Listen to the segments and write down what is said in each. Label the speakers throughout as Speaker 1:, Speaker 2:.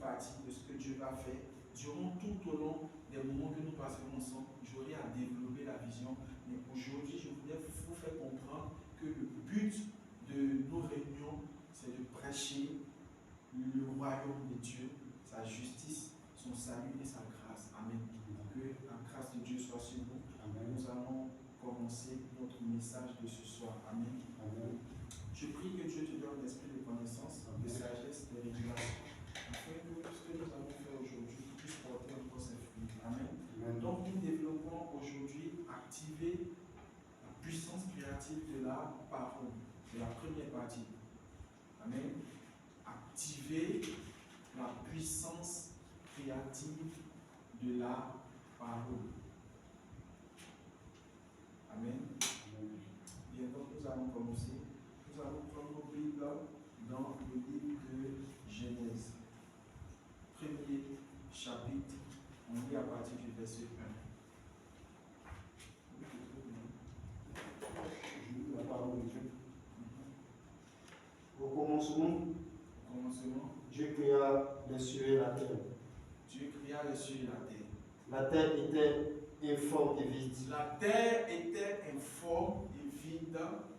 Speaker 1: partie de ce que Dieu va faire durant tout au long des moments que nous passerons ensemble. J'aurai à développer la vision, mais aujourd'hui, je voulais vous faire comprendre que le but de nos réunions, c'est de prêcher le royaume de Dieu, sa justice, son salut et sa grâce. Amen. Que la grâce de Dieu soit sur nous. Amen. Nous allons commencer notre message de ce soir. Amen. Amen. Je prie que Dieu te donne l'esprit de connaissance, de sagesse, de révélation, afin que ce que nous allons faire aujourd'hui puisse porter encore ses fruits. Amen. Amen. Donc nous développons aujourd'hui activer la puissance créative de la parole. C'est la première partie. Amen. Activer la puissance créative de la parole. Amen. Bien, donc nous allons commencer. Nous allons prendre nos Bibles dans le livre de Genèse. Premier chapitre, on lit à partir du verset 1.
Speaker 2: La parole de Dieu. Au commencement, Dieu créa les cieux et la terre.
Speaker 1: Dieu créa les cieux et la terre.
Speaker 2: La terre était informe et vide.
Speaker 1: La terre était informe et vide.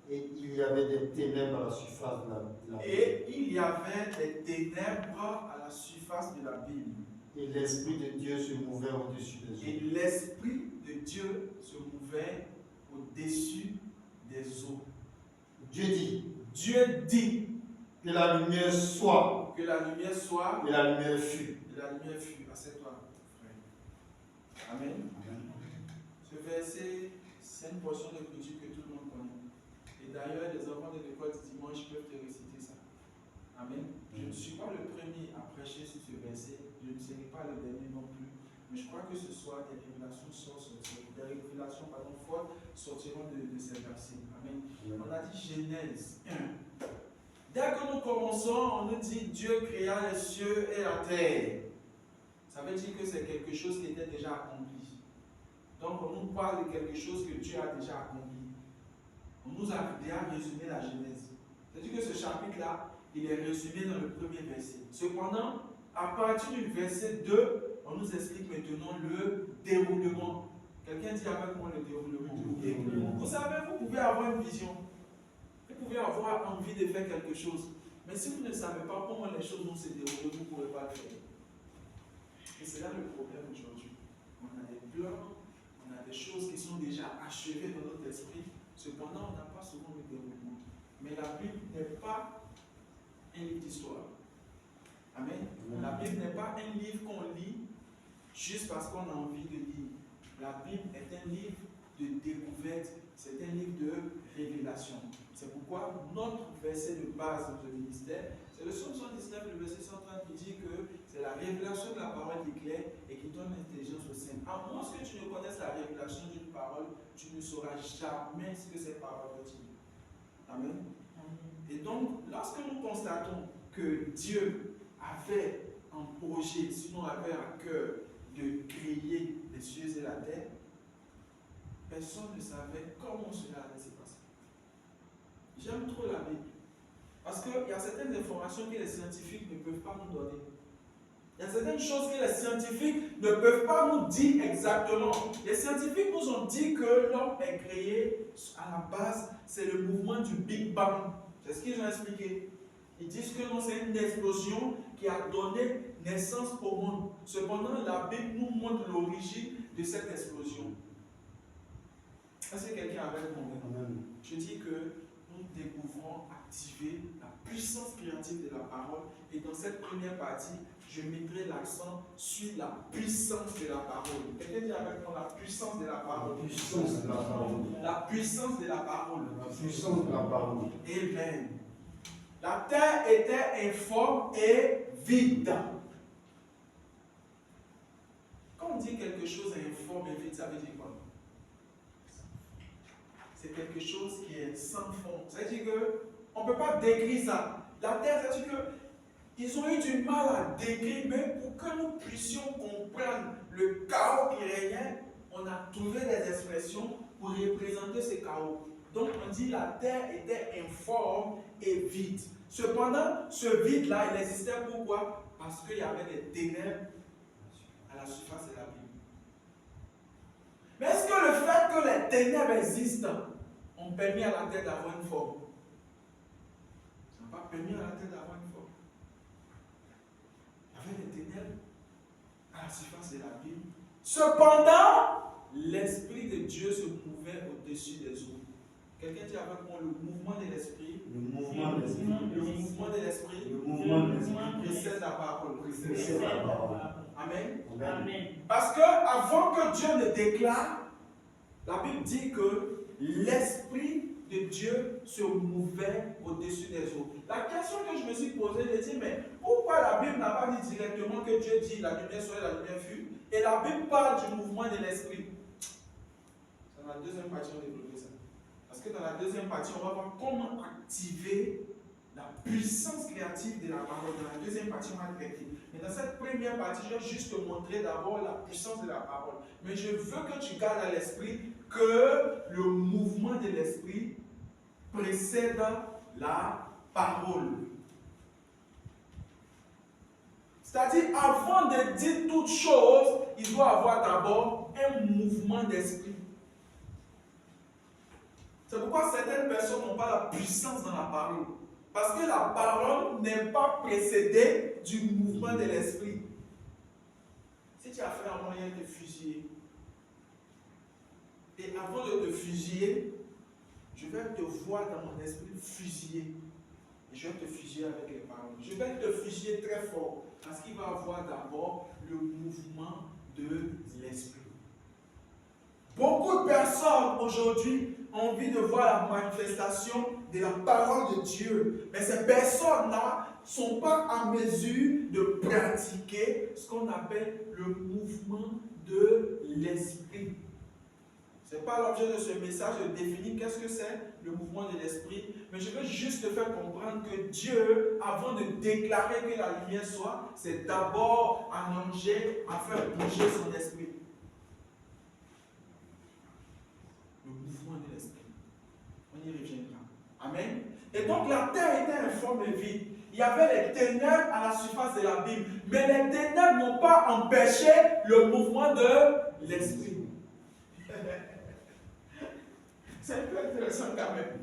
Speaker 2: Et il y avait des ténèbres à la surface de la Bible.
Speaker 1: Et il y avait des ténèbres à la surface de la Bible.
Speaker 2: Et l'Esprit de Dieu se mouvait au-dessus des eaux.
Speaker 1: Et l'Esprit de Dieu se mouvait au-dessus des eaux. Dieu dit
Speaker 2: que la lumière soit.
Speaker 1: Que la lumière soit.
Speaker 2: Et la lumière fut.
Speaker 1: Et la lumière fut. Assieds-toi, frère. Amen. Amen. Ce verset, c'est une portion de l'écriture que tout le monde connaît. Et d'ailleurs, les enfants de l'école du dimanche peuvent te réciter ça. Amen. Je ne suis pas le premier à prêcher sur ce verset. Je ne serai pas le dernier non plus. Mais je crois que ce soir, des révélations fortes sortiront de ces versets. Amen. On a dit Genèse 1. Dès que nous commençons, on nous dit Dieu créa les cieux et la terre. Ça veut dire que c'est quelque chose qui était déjà accompli. Donc on nous parle de quelque chose que Dieu a déjà accompli. On nous a déjà résumé la Genèse. C'est-à-dire que ce chapitre-là, il est résumé dans le premier verset. Cependant, à partir du verset 2, on nous explique maintenant le déroulement. Quelqu'un dit avec moi le déroulement. Vous savez, vous pouvez avoir une vision. Vous pouvez avoir envie de faire quelque chose. Mais si vous ne savez pas comment les choses vont se dérouler, vous ne pourrez pas le faire. Et c'est là le problème aujourd'hui. On a des plans, on a des choses qui sont déjà achevées dans notre esprit. Cependant, on n'a pas souvent le déroulement. Mais la Bible n'est pas un livre d'histoire. Amen. La Bible n'est pas un livre qu'on lit juste parce qu'on a envie de lire. La Bible est un livre de découverte, c'est un livre de révélation. C'est pourquoi notre verset de base de notre ministère, c'est le psaume 119, le verset 130 qui dit que c'est la révélation de la parole qui éclaire et qui donne l'intelligence au sein. À moins que tu ne connaisses la révélation d'une parole, tu ne sauras jamais ce que cette parole veut dire. Amen. Et donc, lorsque nous constatons que Dieu avait un projet, sinon avait à cœur de créer les cieux et la terre, personne ne savait comment cela allait se passer. J'aime trop la Bible. Parce qu'il y a certaines informations que les scientifiques ne peuvent pas nous donner. Il y a certaines choses que les scientifiques ne peuvent pas nous dire exactement. Les scientifiques nous ont dit que l'homme est créé à la base, c'est le mouvement du Big Bang. C'est ce qu'ils ont expliqué. Ils disent que non, c'est une explosion qui a donné naissance au monde. Cependant, la Bible nous montre l'origine de cette explosion. Est-ce que quelqu'un avait compris? Je dis que nous découvrons activer la puissance créative de la parole. Et dans cette première partie, je mettrai l'accent sur la puissance de la parole. Quelqu'un dit avec moi la puissance de la parole.
Speaker 2: La puissance de la parole.
Speaker 1: La puissance de la parole.
Speaker 2: La puissance de la parole.
Speaker 1: Amen. La terre était informe et vide. Quand on dit quelque chose est informe et vide, ça veut dire quoi? C'est quelque chose qui est sans fond. Ça veut dire qu'on ne peut pas décrire ça. La terre, ça veut dire qu'ils ont eu du mal à décrire, mais pour que nous puissions comprendre le chaos qui régnait, on a trouvé des expressions pour représenter ce chaos. Donc on dit la terre était informe et vide. Cependant, ce vide-là, il existait pourquoi? Parce qu'il y avait des ténèbres à la surface de la Bible. Mais est-ce que le fait que les ténèbres existent ont permis à la terre d'avoir une forme? Ça n'a pas permis à la terre d'avoir une forme. Il y avait des ténèbres à la surface de la Bible. Cependant, l'Esprit de Dieu se mouvait au-dessus des eaux. Quelqu'un dit avec moi le mouvement de l'Esprit.
Speaker 2: Le mouvement de l'Esprit.
Speaker 1: Le mouvement de l'Esprit.
Speaker 2: Le mouvement de l'Esprit.
Speaker 1: Précède la parole.
Speaker 2: Précède la parole.
Speaker 1: Amen.
Speaker 2: Amen.
Speaker 1: Parce que avant que Dieu ne déclare, la Bible dit que l'Esprit de Dieu se mouvait au-dessus des eaux. La question que je me suis posée, je dis, mais pourquoi la Bible n'a pas dit directement que Dieu dit la lumière soit et la lumière fut, et la Bible parle du mouvement de l'Esprit? C'est dans la deuxième partie on développe ça. Parce que dans la deuxième partie, on va voir comment activer la puissance créative de la parole. Dans la deuxième partie, on va traiter. Mais dans cette première partie, je vais juste te montrer d'abord la puissance de la parole. Mais je veux que tu gardes à l'esprit que le mouvement de l'esprit précède la parole. C'est-à-dire, avant de dire toute chose, il doit avoir d'abord un mouvement d'esprit. C'est pourquoi certaines personnes n'ont pas la puissance dans la parole. Parce que la parole n'est pas précédée du mouvement de l'esprit. Si tu as fait un moyen de fusiller, et avant de te fusiller, je vais te voir dans mon esprit fusiller. Et je vais te fusiller avec les paroles. Je vais te fusiller très fort. Parce qu'il va avoir d'abord le mouvement de l'esprit. Beaucoup de personnes aujourd'hui ont envie de voir la manifestation de la parole de Dieu. Mais ces personnes-là ne sont pas en mesure de pratiquer ce qu'on appelle le mouvement de l'esprit. Ce n'est pas l'objet de ce message de définir qu'est-ce que c'est le mouvement de l'esprit, mais je veux juste te faire comprendre que Dieu, avant de déclarer que la lumière soit, c'est d'abord arrangé à faire bouger son esprit. Le mouvement de l'esprit. On y reviendra. Amen. Et donc la terre était informe et vide. Il y avait les ténèbres à la surface de la Bible, mais les ténèbres n'ont pas empêché le mouvement de l'esprit. C'est un peu intéressant quand même.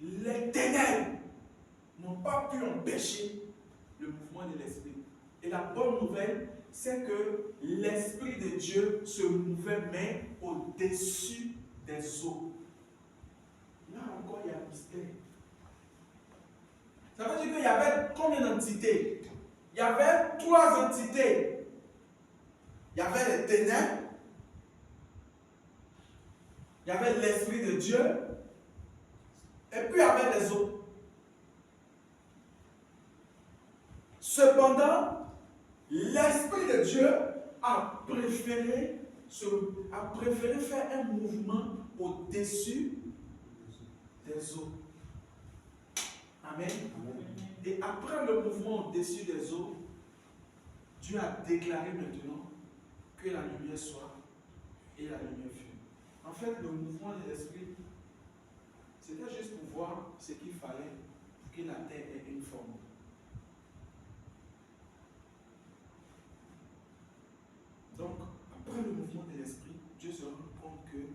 Speaker 1: Les ténèbres n'ont pas pu empêcher le mouvement de l'esprit. Et la bonne nouvelle, c'est que l'Esprit de Dieu se mouvait, mais au-dessus des eaux. Là encore, il y a un mystère. Ça veut dire qu'il y avait combien d'entités? Il y avait 3 entités. Il y avait les ténèbres. Il y avait l'Esprit de Dieu, et puis il y avait les eaux. Cependant, l'Esprit de Dieu a préféré faire un mouvement au-dessus des eaux. Amen. Et après le mouvement au-dessus des eaux, Dieu a déclaré maintenant que la lumière soit et la lumière fut. En fait, le mouvement de l'esprit, c'était juste pour voir ce qu'il fallait pour que la terre ait une forme. Donc, après le mouvement de l'esprit, Dieu se rend compte qu'il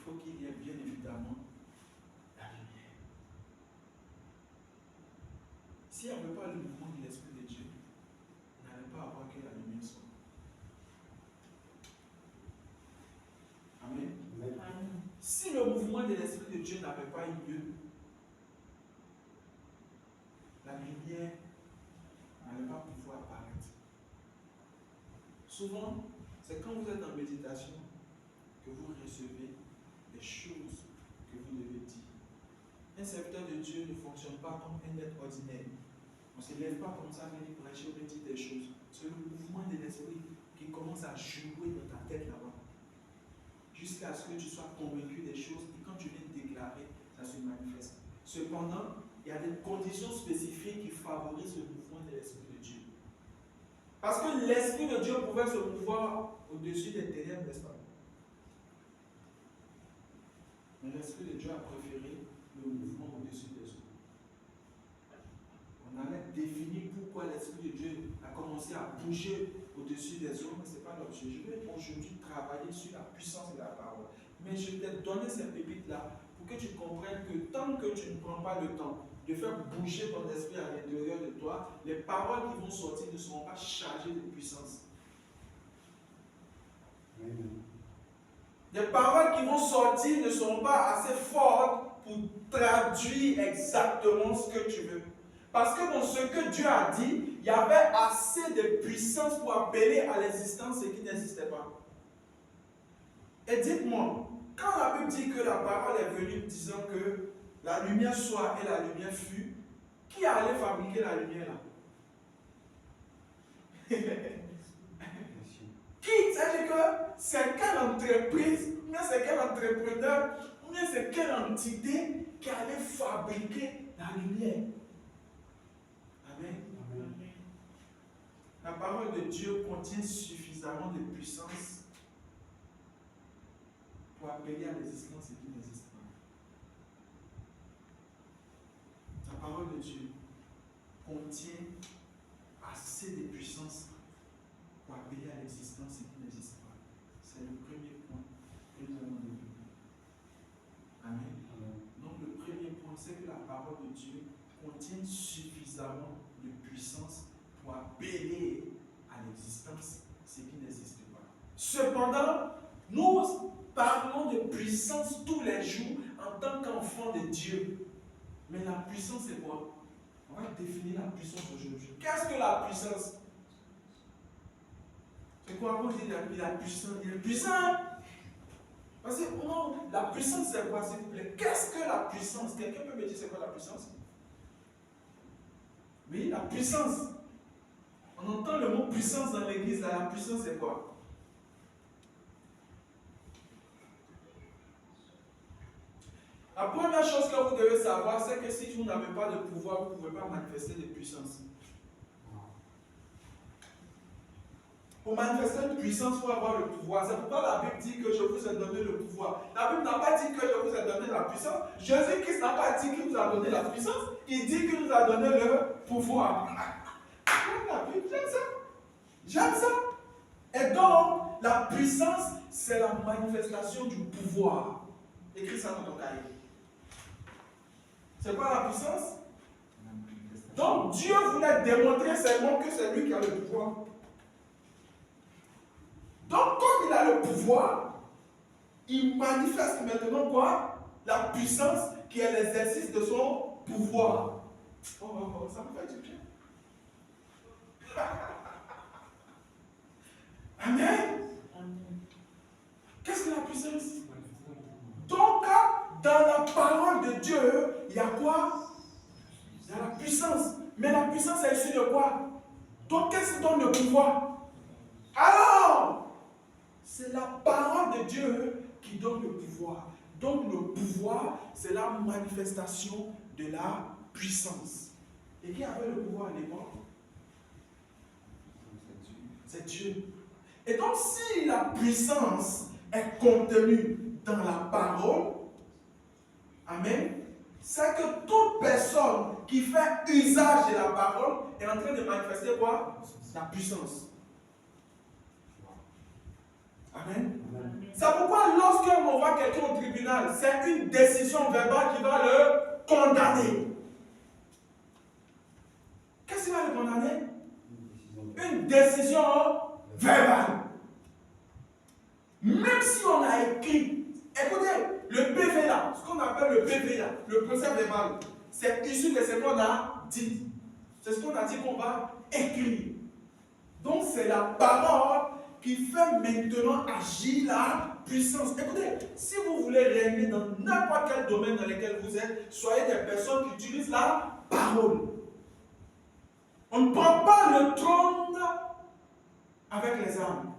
Speaker 1: faut qu'il y ait bien évidemment la lumière. S'il n'y avait pas le mouvement de l'esprit de Dieu, on n'allait pas avoir que la lumière soit. Amen. Si le mouvement de l'Esprit de Dieu n'avait pas eu lieu, la lumière n'allait pas pouvoir apparaître. Souvent, c'est quand vous êtes en méditation que vous recevez les choses que vous devez dire. Un serviteur de Dieu ne fonctionne pas comme un être ordinaire. On ne se lève pas comme ça, venir prêcher, on dire des choses. C'est le mouvement de l'Esprit qui commence à jouer dans ta tête là-bas. Jusqu'à ce que tu sois convaincu des choses et quand tu viens de déclarer, ça se manifeste. Cependant, il y a des conditions spécifiques qui favorisent le mouvement de l'Esprit de Dieu. Parce que l'Esprit de Dieu pouvait se mouvoir au-dessus des ténèbres, n'est-ce pas? Mais l'Esprit de Dieu a préféré le mouvement au-dessus des eaux. On allait définir pourquoi l'Esprit de Dieu a commencé à bouger au-dessus des eaux, mais ce n'est pas l'objet. Je vais aujourd'hui travailler sur la puissance de la parole. Mais je t'ai donné ces pépites-là pour que tu comprennes que tant que tu ne prends pas le temps de faire bouger ton esprit à l'intérieur de toi, les paroles qui vont sortir ne seront pas chargées de puissance. Les paroles qui vont sortir ne seront pas assez fortes pour traduire exactement ce que tu veux. Parce que dans ce que Dieu a dit, il y avait assez de puissance pour appeler à l'existence ce qui n'existait pas. Et dites-moi, quand la Bible dit que la parole est venue disant que la lumière soit et la lumière fut, qui allait fabriquer la lumière là? Qui? C'est-à-dire que c'est quelle entreprise, ou bien c'est quel entrepreneur, ou bien c'est quelle entité qui allait fabriquer la lumière? Amen. Amen. La parole de Dieu contient suffisamment de puissance pour appeler à l'existence ce qui n'existe pas. La parole de Dieu contient assez de puissance pour appeler à l'existence ce qui n'existe pas. C'est le premier point que nous allons développer. Amen. Donc le premier point, c'est que la parole de Dieu contient suffisamment de puissance pour appeler à l'existence ce qui n'existe pas. Cependant, nous parlons de puissance tous les jours en tant qu'enfants de Dieu. Mais la puissance, c'est quoi? On va définir la puissance aujourd'hui. Qu'est-ce que la puissance? C'est quoi? Quand on dit la puissance, il est puissant. Parce que non, la puissance, c'est quoi, s'il vous plaît? Qu'est-ce que la puissance? Quelqu'un peut me dire c'est quoi la puissance? Oui, la puissance. On entend le mot puissance dans l'église. La puissance, c'est quoi? La première chose que vous devez savoir, c'est que si vous n'avez pas de pouvoir, vous ne pouvez pas manifester de puissance. Pour manifester une puissance, il faut avoir le pouvoir. C'est pourquoi la Bible dit que je vous ai donné le pouvoir. La Bible n'a pas dit que je vous ai donné la puissance. Jésus-Christ n'a pas dit qu'il nous a donné la puissance. Il dit qu'il nous a donné le pouvoir. La Bible, j'aime ça. J'aime ça. Et donc, la puissance, c'est la manifestation du pouvoir. Écris ça dans ton cahier. C'est quoi la puissance? Donc Dieu voulait démontrer seulement que c'est lui qui a le pouvoir. Donc comme il a le pouvoir, il manifeste maintenant quoi? La puissance qui est l'exercice de son pouvoir. Oh, ça me fait du bien. Amen. Qu'est-ce que la puissance? Donc, dans la parole de Dieu, il y a quoi? Il y a la puissance. Mais la puissance est issue de quoi? Donc, qu'est-ce qui donne le pouvoir? Alors, c'est la parole de Dieu qui donne le pouvoir. Donc, le pouvoir, c'est la manifestation de la puissance. Et qui avait le pouvoir à l'époque? C'est Dieu. Et donc, si la puissance est contenue dans la parole, amen, c'est que toute personne qui fait usage de la parole est en train de manifester quoi? La puissance. Amen. C'est pourquoi lorsqu'on voit quelqu'un au tribunal, c'est une décision verbale qui va le condamner. Qu'est-ce qui va le condamner? Une décision verbale. Même si on a écrit, écoutez, le PV là, ce qu'on appelle le PV là, le procès verbal, c'est issu de ce qu'on a dit. C'est ce qu'on a dit qu'on va écrire. Donc c'est la parole qui fait maintenant agir la puissance. Écoutez, si vous voulez régner dans n'importe quel domaine dans lequel vous êtes, soyez des personnes qui utilisent la parole. On ne prend pas le trône avec les armes.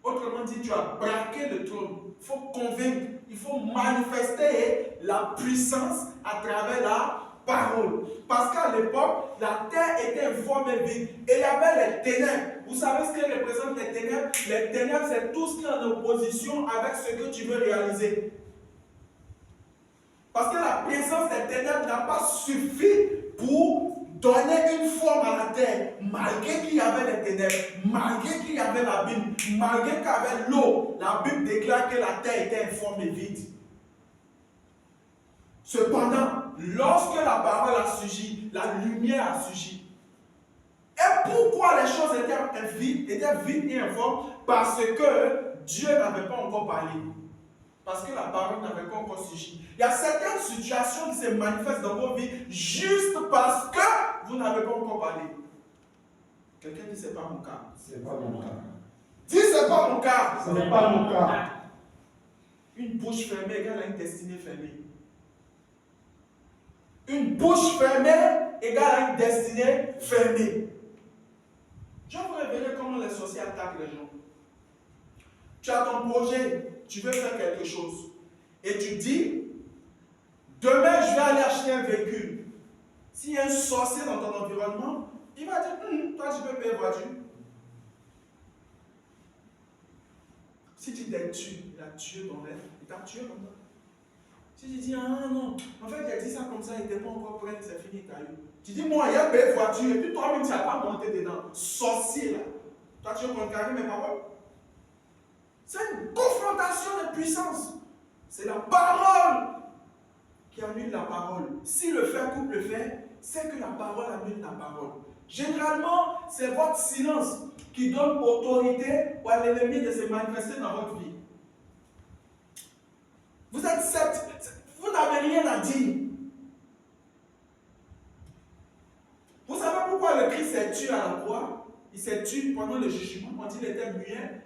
Speaker 1: Autrement dit, tu as braqué le trône. Il faut convaincre, il faut manifester la puissance à travers la parole. Parce qu'à l'époque, la terre était informe et vide. Et il y avait les ténèbres. Vous savez ce que représentent les ténèbres? Les ténèbres, c'est tout ce qui est en opposition avec ce que tu veux réaliser. Parce que la présence des ténèbres n'a pas suffi pour donner une forme à la terre, malgré qu'il y avait les ténèbres, malgré qu'il y avait l'abîme, malgré qu'il y avait l'eau. La Bible déclare que la terre était informe et vide. Cependant, lorsque la parole a surgi, la lumière a surgi. Et pourquoi les choses étaient vides et informes? Parce que Dieu n'avait pas encore parlé. Parce que la parole n'avait pas encore surgi. Il y a certaines situations qui se manifestent dans vos vies juste parce que vous n'avez pas encore parlé. Quelqu'un dit c'est pas mon cas.
Speaker 2: C'est pas mon cas.
Speaker 1: Dis c'est pas mon cas.
Speaker 2: Ce n'est pas mon cas.
Speaker 1: Une bouche fermée égale à une destinée fermée. Une bouche fermée égale à une destinée fermée. Je vais vous révéler comment les sorciers attaquent les gens. Tu as ton projet, tu veux faire quelque chose. Et tu dis, demain je vais aller acheter un véhicule. S'il y a un sorcier dans ton environnement, il va dire, toi tu peux payer voiture. Si tu t'es tué, il a tué ton rêve, il t'a tué comme ça. Si tu dis, ah non, en fait, il a dit ça comme ça, il n'était pas encore prêt, c'est fini, t'as eu. Tu dis, moi, il y a une voiture, et puis toi-même, tu n'as pas monté dedans. Sorcier, là. Toi, tu veux contrecarrer mes paroles. C'est une confrontation de puissance. C'est la parole qui annule la parole. Si le fait coupe le fait, c'est que la parole annule la parole. Généralement, c'est votre silence qui donne autorité à l'ennemi de se manifester dans votre vie. Vous êtes sceptique, vous n'avez rien à dire. Vous savez pourquoi le Christ s'est tué à la croix? Il s'est tué pendant le jugement, quand il était muet,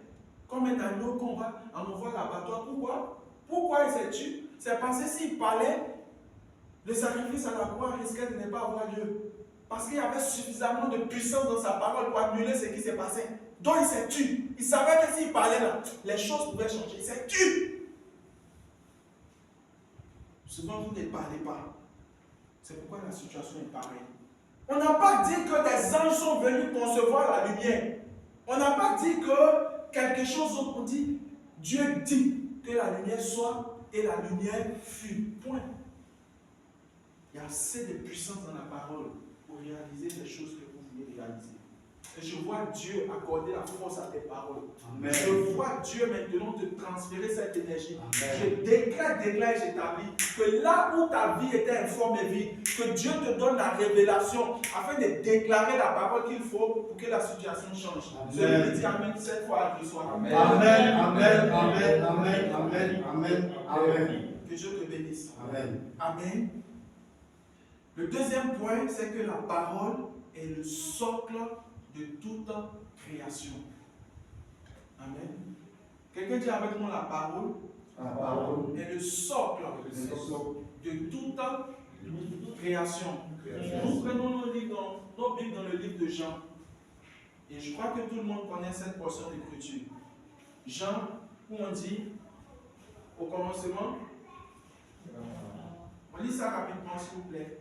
Speaker 1: comme un agneau qu'on va envoyer à l'abattoir. Pourquoi il s'est tué? C'est parce que s'il parlait, le sacrifice à la croix risquait de ne pas avoir lieu. Parce qu'il y avait suffisamment de puissance dans sa parole pour annuler ce qui s'est passé. Donc il s'est tué. Il savait que s'il parlait là, les choses pouvaient changer. Il s'est tué. Souvent, vous ne parlez pas. C'est pourquoi la situation est pareille. On n'a pas dit que des anges sont venus concevoir la lumière. On n'a pas dit que quelque chose d'autre. On dit, Dieu dit que la lumière soit et la lumière fut. Point. Il y a assez de puissance dans la parole pour réaliser les choses que vous voulez réaliser. Et je vois Dieu accorder la force à tes paroles. Amen. Je vois Dieu maintenant te transférer cette énergie. Amen. Je déclare et j'établis que là où ta vie était informe et vide, que Dieu te donne la révélation afin de déclarer la parole qu'il faut pour que la situation change. Celui qui dit Amen cette fois à reçoit.
Speaker 2: Amen. Amen. Amen. Amen. Amen. Amen. Amen. Amen.
Speaker 1: Que Dieu te bénisse.
Speaker 2: Amen.
Speaker 1: Amen. Le deuxième point, c'est que la parole est le socle de toute création. Amen. Quelqu'un dit avec moi la parole est le socle de toute création. Nous prenons nos Bibles dans le livre de Jean. Et je crois que tout le monde connaît cette portion d'écriture. Jean, où on dit au commencement, on lit ça rapidement s'il vous plaît.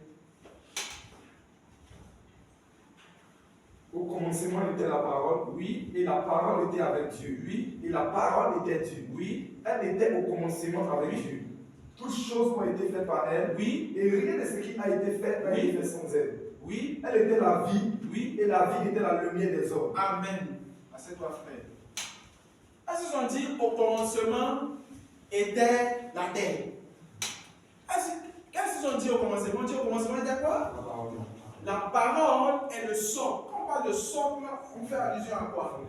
Speaker 3: Au commencement était la parole,
Speaker 1: oui,
Speaker 3: et la parole était avec Dieu,
Speaker 1: oui,
Speaker 3: et la parole était Dieu,
Speaker 1: oui,
Speaker 3: elle était au commencement avec Dieu. Toutes choses ont été faites par elle,
Speaker 1: oui,
Speaker 3: et rien de ce qui a été fait n'a été fait sans elle.
Speaker 1: oui,
Speaker 3: Elle était la vie,
Speaker 1: oui,
Speaker 3: et la vie était la lumière des hommes.
Speaker 1: Amen. Assieds-toi, frère. Est-ce qu'ils ont dit au commencement était la terre? Qu'est-ce qu'ils ont dit au commencement? On dit au commencement était quoi? La parole est le socle. Quand on parle de socle, on fait allusion à quoi?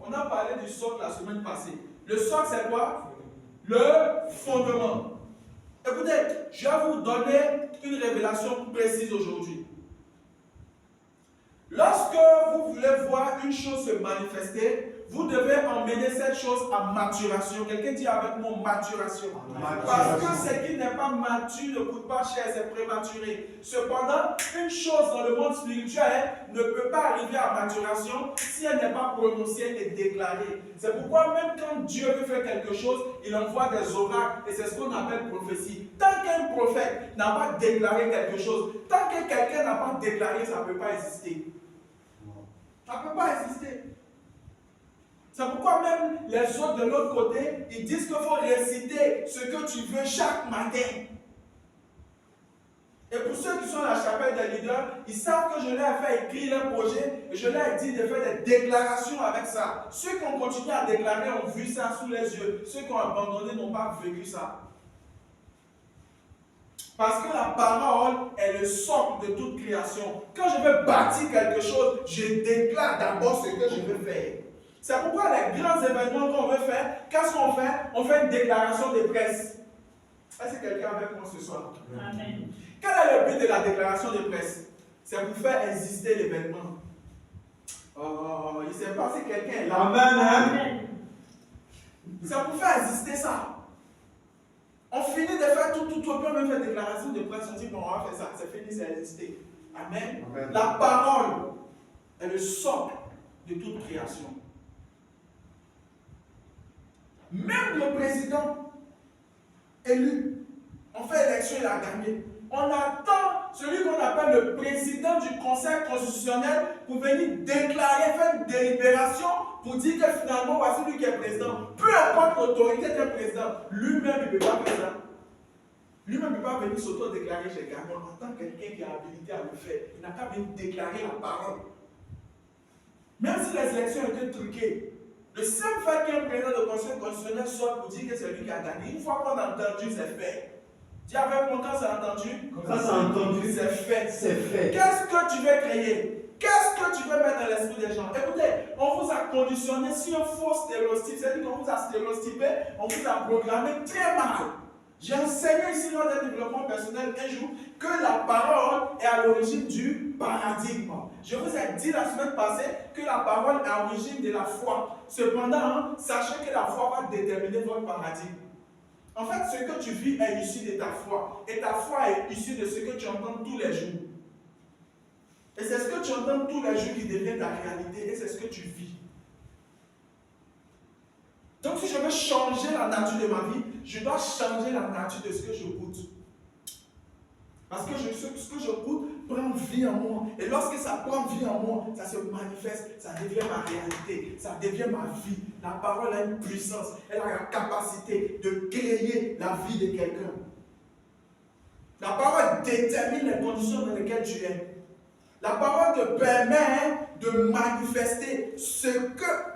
Speaker 1: On a parlé du socle la semaine passée. Le socle, c'est quoi? Le fondement. Écoutez, je vais vous donner une révélation précise aujourd'hui. Lorsque vous voulez voir une chose se manifester, vous devez emmener cette chose à maturation. Quelqu'un dit avec moi maturation. Parce que ce qui n'est pas mature ne coûte pas cher, c'est prématuré. Cependant, une chose dans le monde spirituel ne peut pas arriver à maturation si elle n'est pas prononcée et déclarée. C'est pourquoi même quand Dieu veut faire quelque chose, il envoie des oracles et c'est ce qu'on appelle prophétie. Tant qu'un prophète n'a pas déclaré quelque chose, tant que quelqu'un n'a pas déclaré, ça ne peut pas exister. Ça ne peut pas exister. C'est pourquoi même les autres de l'autre côté, ils disent qu'il faut réciter ce que tu veux chaque matin. Et pour ceux qui sont à la chapelle des leaders, ils savent que je leur ai fait écrire leur projet et je leur ai dit de faire des déclarations avec ça. Ceux qui ont continué à déclarer ont vu ça sous les yeux. Ceux qui ont abandonné n'ont pas vécu ça. Parce que la parole est le socle de toute création. Quand je veux bâtir quelque chose, je déclare d'abord ce que je veux faire. C'est pourquoi les grands événements qu'on veut faire, qu'est-ce qu'on fait? On fait une déclaration de presse. Est-ce que quelqu'un avec moi ce soir?
Speaker 4: Amen.
Speaker 1: Quel est le but de la déclaration de presse? C'est pour faire exister l'événement. Oh, je ne sais pas si quelqu'un est là.
Speaker 4: Amen.
Speaker 1: C'est pour faire exister ça. On finit de faire tout, on peut même faire déclaration de presse, on dit bon, on va faire ça, c'est fini, c'est existé. Amen.
Speaker 2: Amen.
Speaker 1: La parole est le socle de toute création. Même le président élu, on fait élection, il a gagné. On attend celui qu'on appelle le président du Conseil constitutionnel pour venir déclarer, faire une délibération pour dire que finalement, voici lui qui est président. Peu importe l'autorité d'un président, lui-même, il ne peut pas faire ça. Lui-même ne peut pas venir s'auto-déclarer chez quelqu'un. On attend quelqu'un qui a habilité à le faire. Il n'a qu'à venir déclarer la parole. Même si les élections étaient truquées, le simple fait qu'un président de conseil constitutionnel soit pour dire que c'est lui qui a gagné, une fois qu'on a entendu, c'est fait. Dis avec moi quand c'est entendu.
Speaker 2: Quand c'est entendu,
Speaker 1: c'est fait.
Speaker 2: c'est fait.
Speaker 1: Qu'est-ce que tu veux créer? Qu'est-ce que tu veux mettre dans l'esprit des gens? Écoutez, on vous a conditionné sur un faux stéréotype, c'est-à-dire qu'on vous a stéréotypé, on vous a programmé très mal. J'ai enseigné ici lors d'un développement personnel un jour que la parole est à l'origine du paradigme. Je vous ai dit la semaine passée que la parole est à l'origine de la foi. Cependant, sachez que la foi va déterminer votre paradigme. En fait, ce que tu vis est issu de ta foi. Et ta foi est issue de ce que tu entends tous les jours. Et c'est ce que tu entends tous les jours qui devient ta réalité. Et c'est ce que tu vis. Donc si je veux changer la nature de ma vie, je dois changer la nature de ce que je goûte. Parce que ce que je goûte prend vie en moi. Et lorsque ça prend vie en moi, ça se manifeste, ça devient ma réalité, ça devient ma vie. La parole a une puissance, elle a la capacité de créer la vie de quelqu'un. La parole détermine les conditions dans lesquelles tu es. La parole te permet de manifester ce que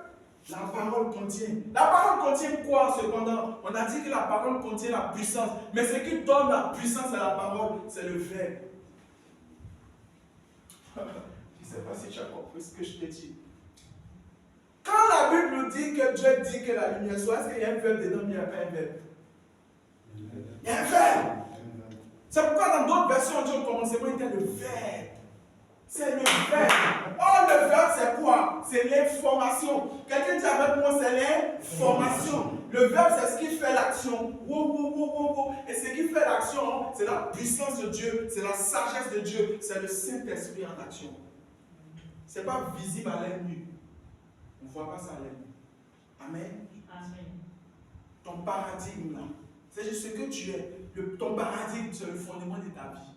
Speaker 1: la parole contient. La parole contient quoi cependant? On a dit que la parole contient la puissance. Mais ce qui donne la puissance à la parole, c'est le verbe. Je ne sais pas si tu as compris ce que je te dis. Quand la Bible nous dit que Dieu dit que la lumière soit, est-ce qu'il y a un verbe dedans, mais il n'y a pas un verbe? Il y a un verbe. C'est pourquoi dans d'autres versions, on dit au commencement, il y a le verbe. C'est le verbe. Oh, le verbe, c'est quoi? C'est l'information. Quelqu'un dit avec moi, c'est l'information. Le verbe, c'est ce qui fait l'action. Et ce qui fait l'action, c'est la puissance de Dieu, c'est la sagesse de Dieu, c'est le Saint-Esprit en action. Ce n'est pas visible à l'œil nu. On ne voit pas ça à l'œil nu. Amen.
Speaker 4: Amen.
Speaker 1: Ton paradigme là, c'est juste ce que tu es. Ton paradigme, c'est le fondement de ta vie.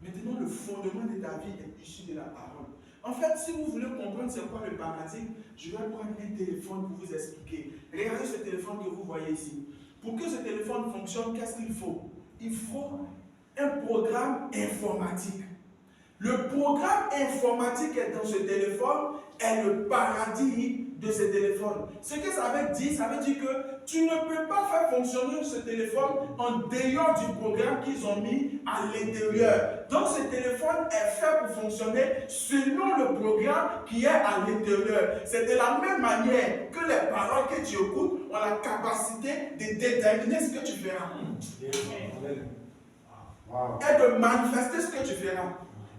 Speaker 1: Maintenant, le fondement de ta vie est issu de la parole. En fait, si vous voulez comprendre c'est quoi le paradigme, je vais prendre un téléphone pour vous expliquer. Regardez ce téléphone que vous voyez ici. Pour que ce téléphone fonctionne, qu'est-ce qu'il faut? Il faut un programme informatique. Le programme informatique qui est dans ce téléphone est le paradigme de ce téléphone. Ce que ça veut dire que tu ne peux pas faire fonctionner ce téléphone en dehors du programme qu'ils ont mis à l'intérieur. Donc ce téléphone est fait pour fonctionner selon le programme qui est à l'intérieur. C'est de la même manière que les paroles que tu écoutes ont la capacité de déterminer ce que tu feras. Et de manifester ce que tu feras.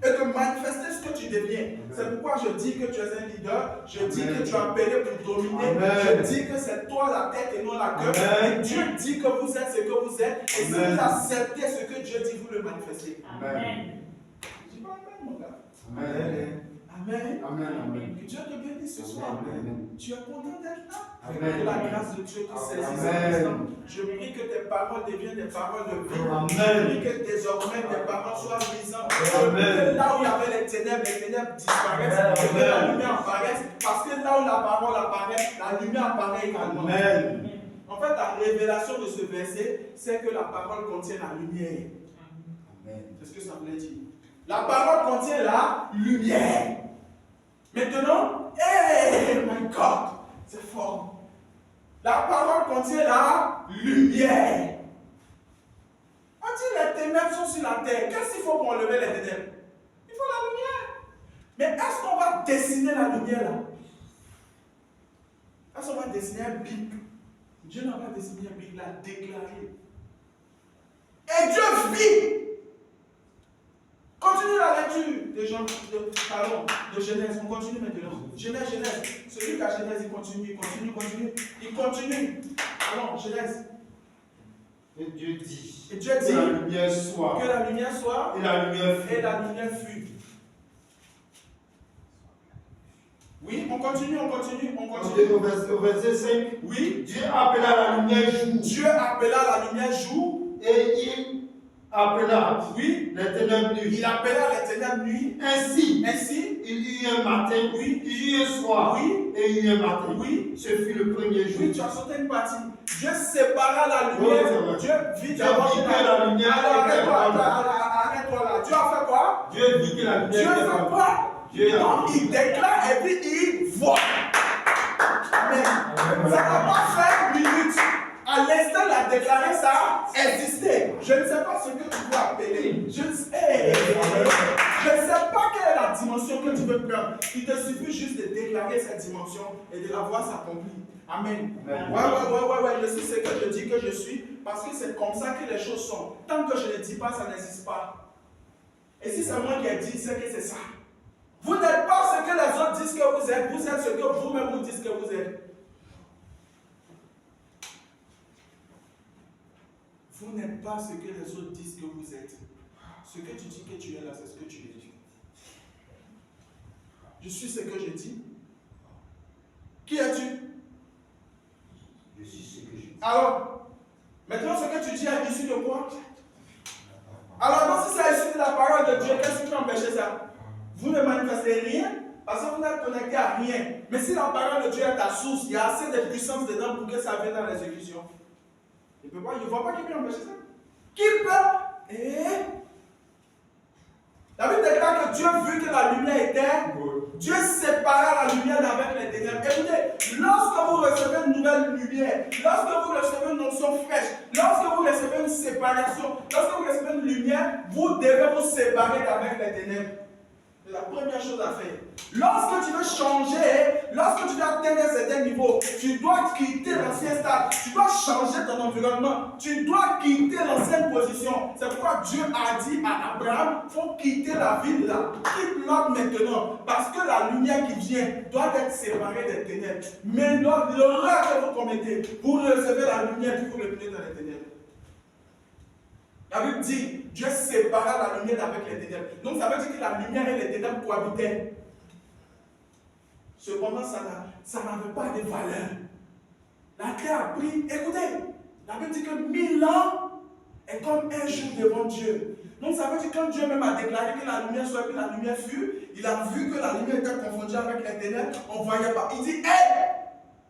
Speaker 1: Et de manifester ce que tu deviens. C'est pourquoi je dis que tu es un leader. Je dis que tu es appelé pour dominer. Je dis que c'est toi la tête et non la queue. Et Dieu dit que vous êtes ce que vous êtes. Et si vous acceptez ce que Dieu dit, vous le manifestez.
Speaker 4: Amen.
Speaker 1: Je dis pas amen, mon gars.
Speaker 2: Amen.
Speaker 1: Amen.
Speaker 2: Amen. Amen.
Speaker 1: Que Dieu te bénisse ce soir.
Speaker 2: Amen.
Speaker 1: Tu es content d'être là?
Speaker 2: Amen.
Speaker 1: Que la grâce de Dieu te saisisse.
Speaker 2: Amen.
Speaker 1: Je prie que tes paroles deviennent des paroles de vie.
Speaker 2: Amen.
Speaker 1: Je prie que désormais tes paroles soient visantes. Je prie que là où il y avait les ténèbres disparaissent.
Speaker 2: Amen.
Speaker 1: Et que la lumière apparaisse. Parce que là où la parole apparaît, la lumière apparaît également.
Speaker 2: Amen.
Speaker 1: En fait, la révélation de ce verset, c'est que la parole contient la lumière.
Speaker 2: Amen.
Speaker 1: Qu'est-ce que ça voulait dire? La parole contient la lumière. Maintenant, hey, my God, c'est fort. La parole contient la lumière. On dit les ténèbres sont sur la terre. Qu'est-ce qu'il faut pour enlever les ténèbres? Il faut la lumière. Mais est-ce qu'on va dessiner la lumière là? Est-ce qu'on va dessiner un bic? Dieu n'a pas dessiné un bic, il l'a déclaré. Et Dieu vit. Continue la lecture de Genèse. On continue maintenant. Genèse. Celui qui a Genèse, il continue. Il continue. Allons, Genèse.
Speaker 2: Et Dieu dit.
Speaker 1: Et Dieu dit
Speaker 2: que la lumière soit.
Speaker 1: Que la lumière soit.
Speaker 2: Et la lumière fut.
Speaker 1: Et la lumière fut. Oui, on continue.
Speaker 2: Au verset 5.
Speaker 1: Oui.
Speaker 2: Dieu appela la lumière jour.
Speaker 1: Dieu appela la lumière jour.
Speaker 2: Et il appela
Speaker 1: oui.
Speaker 2: les ténèbres nuit.
Speaker 1: Il appela les ténèbres nuit.
Speaker 2: Ainsi,
Speaker 1: il
Speaker 2: y eut un matin,
Speaker 1: oui.
Speaker 2: Il y eut un soir,
Speaker 1: oui.
Speaker 2: Et il y eut un matin.
Speaker 1: Oui.
Speaker 2: Ce fut le premier jour.
Speaker 1: Oui, tu as sauté une partie. Dieu sépara la lumière.
Speaker 2: Oui,
Speaker 1: Dieu vit
Speaker 2: la lumière.
Speaker 1: Alors arrête-toi là. Dieu a fait quoi?
Speaker 2: Dieu vit que la lumière.
Speaker 1: Dieu fait quoi? Il déclare et puis il voit. Mais ça n'a pas fait une minute. À l'instant, il a déclaré ça existait. Je ne sais pas ce que tu veux appeler. Je ne sais pas quelle est la dimension que tu veux prendre. Il te suffit juste de déclarer cette dimension et de la voir s'accomplir. Amen. Ouais. Je sais ce que je dis que je suis parce que c'est comme ça que les choses sont. Tant que je ne dis pas, ça n'existe pas. Et si c'est moi qui ai dit, c'est que c'est ça. Vous n'êtes pas ce que les autres disent que vous êtes ce que vous-même vous dites que vous êtes. Vous n'êtes pas ce que les autres disent que vous êtes. Ce que tu dis que tu es là, c'est ce que tu es. Je suis ce que je dis. Qui es-tu?
Speaker 2: Je suis ce que je dis.
Speaker 1: Alors, maintenant ce que tu dis est issu de quoi? Alors, si c'est issu de la parole de Dieu, qu'est-ce qui peut empêcher ça? Vous ne manifestez rien parce que vous n'êtes connecté à rien. Mais si la parole de Dieu est ta source, il y a assez de puissance dedans pour que ça vienne dans l'exécution. Il ne voit pas qui peut empêcher ça. Qui peut? La Bible déclare que Dieu vu que la lumière était, Dieu sépara la lumière d'avec les ténèbres. Écoutez, lorsque vous recevez une nouvelle lumière, lorsque vous recevez une notion fraîche, lorsque vous recevez une séparation, lorsque vous recevez une lumière, vous devez vous séparer d'avec les ténèbres. C'est la première chose à faire. Lorsque tu veux changer, lorsque tu veux atteindre un certain niveau, tu dois quitter l'ancien stade. Tu dois changer ton environnement. Tu dois quitter l'ancienne position. C'est pourquoi Dieu a dit à Abraham, il faut quitter la ville là. Quitte-la maintenant. Parce que la lumière qui vient doit être séparée des ténèbres. Mais l'erreur que vous commettez, vous recevez la lumière puis vous reculez dans les ténèbres. La Bible dit, Dieu sépara la lumière avec les ténèbres. Donc ça veut dire que la lumière et les ténèbres cohabitaient. Cependant, ça n'avait pas de valeur. La terre a pris, écoutez, la Bible dit que 1000 ans est comme un jour devant Dieu. Donc ça veut dire que quand Dieu même a déclaré que la lumière soit, que la lumière fut, il a vu que la lumière était confondue avec les ténèbres, on ne voyait pas. Il dit, hey!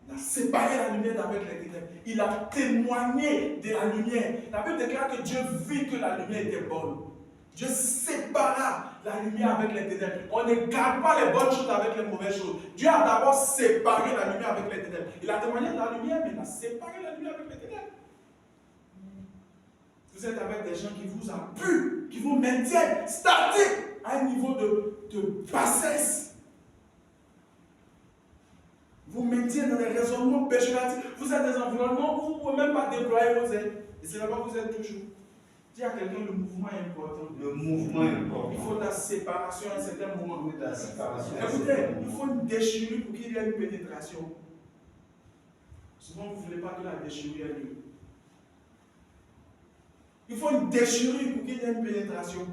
Speaker 1: Il a séparé la lumière avec les ténèbres. Il a témoigné de la lumière. La Bible déclare que Dieu vit que la lumière était bonne. Dieu sépara la lumière avec les ténèbres. On ne garde pas les bonnes choses avec les mauvaises choses. Dieu a d'abord séparé la lumière avec les ténèbres. Il a témoigné de la lumière, mais il a séparé la lumière avec les ténèbres. Vous êtes avec des gens qui vous appuient, qui vous maintiennent statiques à un niveau de bassesse. Vous maintiennent dans des raisonnements péjoratifs. Vous êtes dans des environnements où vous ne pouvez même pas déployer vos ailes. Et c'est là-bas que vous êtes toujours. Dis à quelqu'un, le mouvement est important.
Speaker 2: Le mouvement est important.
Speaker 1: Il faut de la séparation à un certain moment.
Speaker 2: Il faut de la séparation.
Speaker 1: Écoutez, il faut une déchirure pour qu'il y ait une pénétration. Souvent, vous ne voulez pas que la déchirure ait lieu. Il faut une déchirure pour qu'il y ait une pénétration.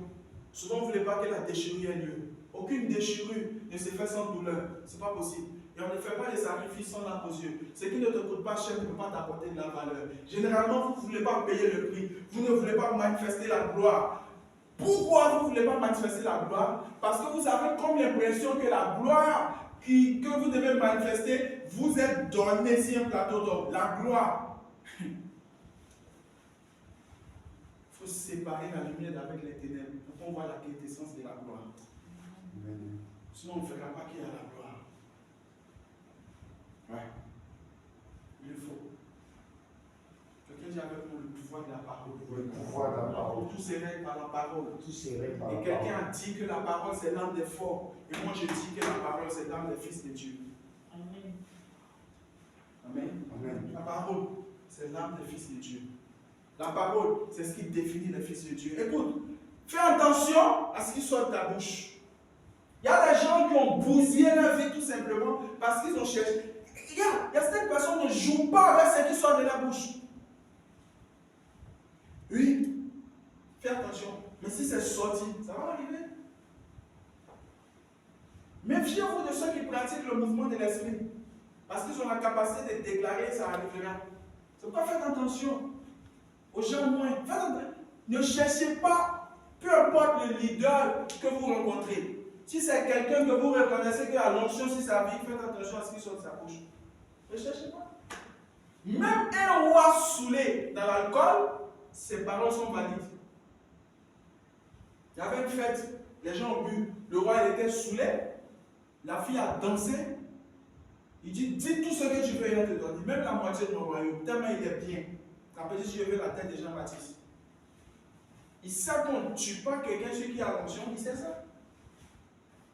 Speaker 1: Souvent, vous ne voulez pas que la déchirure ait lieu. Aucune déchirure ne se fait sans douleur. Ce n'est pas possible. Et on ne fait pas des sacrifices sans larmes aux yeux. Ce qui ne te coûte pas cher ne peut pas t'apporter de la valeur. Généralement, vous ne voulez pas payer le prix. Vous ne voulez pas manifester la gloire. Pourquoi vous ne voulez pas manifester la gloire? Parce que vous avez comme l'impression que la gloire que vous devez manifester vous est donnée sur un plateau d'or. La gloire. Il faut séparer la lumière d'avec les ténèbres pour qu'on voit la quintessence de la gloire.
Speaker 2: Amen.
Speaker 1: Sinon, on ne fera pas qu'il y a la gloire. Ouais. Il faut. Quelqu'un dit avec moi le pouvoir de la parole.
Speaker 2: Le pouvoir de la parole.
Speaker 1: Tout se règle par la parole.
Speaker 2: Tout se règle par
Speaker 1: Et
Speaker 2: la
Speaker 1: quelqu'un
Speaker 2: parole.
Speaker 1: a dit que la parole c'est l'âme des forts. Et moi je dis que la parole c'est l'âme des fils de Dieu.
Speaker 4: Amen.
Speaker 1: Amen.
Speaker 2: Amen.
Speaker 1: La parole c'est l'âme des fils de Dieu. La parole c'est ce qui définit les fils de Dieu. Écoute, fais attention à ce qui sort de ta bouche. Il y a des gens qui ont bousillé leur vie tout simplement parce qu'ils ont cherché. Il y a certaines personnes qui ne jouent pas avec ce qui sort de la bouche. Oui, fais attention. Mais si c'est sorti, ça va arriver. Méfiez-vous de ceux qui pratiquent le mouvement de l'esprit. Parce qu'ils ont la capacité de déclarer, ça arrivera. C'est pourquoi faites attention aux gens moins. Faites attention. Ne cherchez pas, peu importe le leader que vous rencontrez. Si c'est quelqu'un que vous reconnaissez qui a l'onction sur sa vie, faites attention à ce qui sort de sa bouche. Ne cherchez pas. Même un roi saoulé dans l'alcool, ses paroles sont valides. Il y avait une fête, les gens ont bu, le roi il était saoulé, la fille a dansé. Il dit, dis tout ce que tu veux, il va te donner, même la moitié de mon royaume, tellement il est bien. Après, dit, je veux la tête de Jean-Baptiste. Il sait qu'on ne tue pas quelqu'un sur qui a l'onction, il sait ça.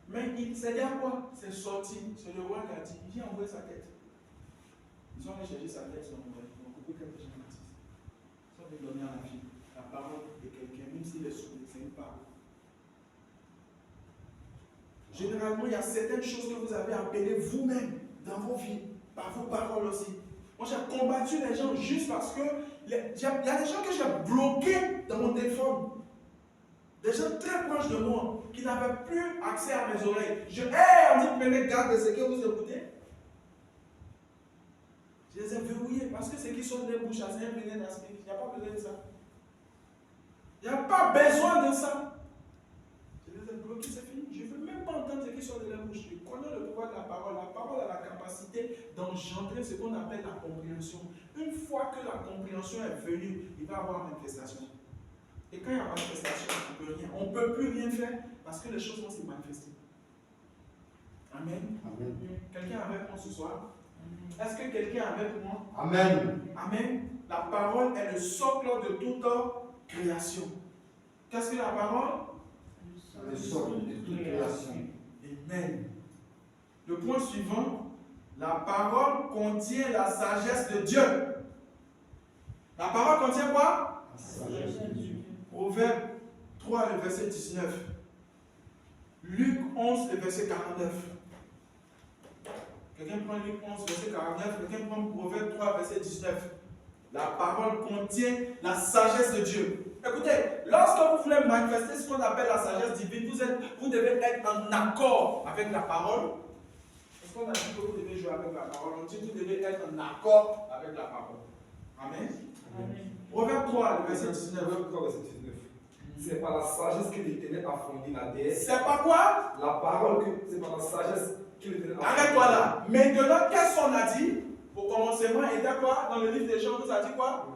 Speaker 1: Mais il s'est dit à quoi? C'est sorti, c'est le roi qui a dit, il vient envoyer sa tête. Ils ont allé chercher sa tête, ils ont coupé quelque chose. Ils ont donné à la fille la parole de quelqu'un, même s'il est saoulé, c'est une parole. Généralement, il y a certaines choses que vous avez appelées vous-même dans vos vies, par vos paroles aussi. Moi, j'ai combattu les gens juste parce que il y a des gens que j'ai bloqués dans mon téléphone. Des gens très proches de moi qui n'avaient plus accès à mes oreilles. On dit, prenez garde de ce que vous écoutez. Je les ai verrouillés parce que ce qui sort des bouches, c'est un venez d'aspect. Il n'y a pas besoin de ça. Il n'y a pas besoin de ça. Je les ai bloqués, c'est fini. Je ne veux même pas entendre ce qui sort de la bouche. Je connais le pouvoir de la parole. La parole a la capacité d'engendrer ce qu'on appelle la compréhension. Une fois que la compréhension est venue, il va y avoir manifestation. Et quand il y a manifestation, on ne peut rien. On ne peut plus rien faire parce que les choses vont se manifester. Amen.
Speaker 2: Amen.
Speaker 1: Quelqu'un avec moi ce soir? Est-ce que quelqu'un est avec moi?
Speaker 2: Amen.
Speaker 1: Amen. La parole est le socle de toute création. Qu'est-ce que la parole?
Speaker 2: Le socle de toute création.
Speaker 1: Amen. Le point suivant, la parole contient la sagesse de Dieu. La parole contient quoi?
Speaker 2: La sagesse de Dieu.
Speaker 1: Proverbe 3, le verset 19. Luc 11, le verset 49. Quelqu'un prend Luc 11, verset 49. Quelqu'un prend Proverbe 3, verset 19. La parole contient la sagesse de Dieu. Écoutez, lorsque vous voulez manifester ce qu'on appelle la sagesse divine, vous devez être en accord avec la parole. Parce qu'on a dit que vous devez jouer avec la parole. On dit que vous devez être en accord avec la parole. Amen.
Speaker 4: Amen.
Speaker 1: Proverbe 3, le verset 19.
Speaker 3: Proverbe 3, verset 19. C'est par la sagesse que l'Éternel a fondé la terre.
Speaker 1: C'est pas quoi?
Speaker 3: La parole, c'est par la sagesse que l'Éternel a fondé.
Speaker 1: Arrête-toi là. Maintenant, qu'est-ce qu'on a dit? Au commencement, il était quoi? Dans le livre des Gens, on nous a dit quoi?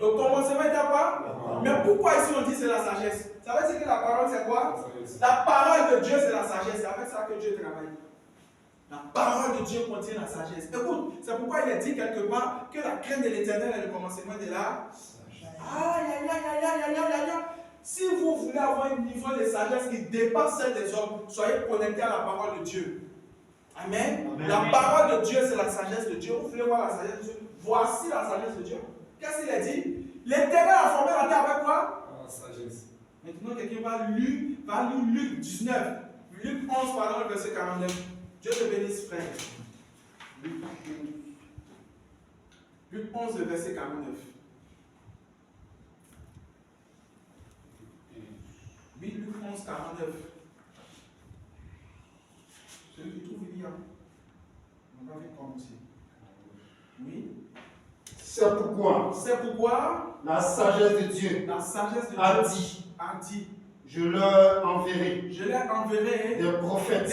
Speaker 1: Au commencement, il était quoi? Mais pourquoi ici on dit c'est la sagesse? Ça veut dire que la parole c'est quoi? La parole de Dieu c'est la sagesse. C'est avec ça que Dieu travaille. La parole de Dieu contient la sagesse. Écoute, c'est pourquoi il est dit quelque part que la crainte de l'Éternel est le commencement de la sagesse. Aïe, aïe, aïe, aïe, aïe, aïe, aïe, aïe. Si vous voulez avoir un niveau de sagesse qui dépasse celle des hommes, soyez connectés à la parole de Dieu. Amen.
Speaker 2: Amen.
Speaker 1: La parole de Dieu, c'est la sagesse de Dieu. Vous voulez voir la sagesse de Dieu? Voici la sagesse de Dieu. Qu'est-ce qu'il a dit? L'Éternel a formé la terre avec quoi?
Speaker 3: Par la sagesse.
Speaker 1: Maintenant, quelqu'un va lire Luc 19. Luc 11, pardon, verset 49. Dieu te bénisse, frère. Luc 11, verset 49. Oui, Luc 11, 49. Celui qui trouve, il dit, on va vite commencer. Oui.
Speaker 2: C'est pourquoi
Speaker 1: La
Speaker 2: sagesse de Dieu
Speaker 1: sagesse de Dieu
Speaker 2: a dit, je leur enverrai des prophètes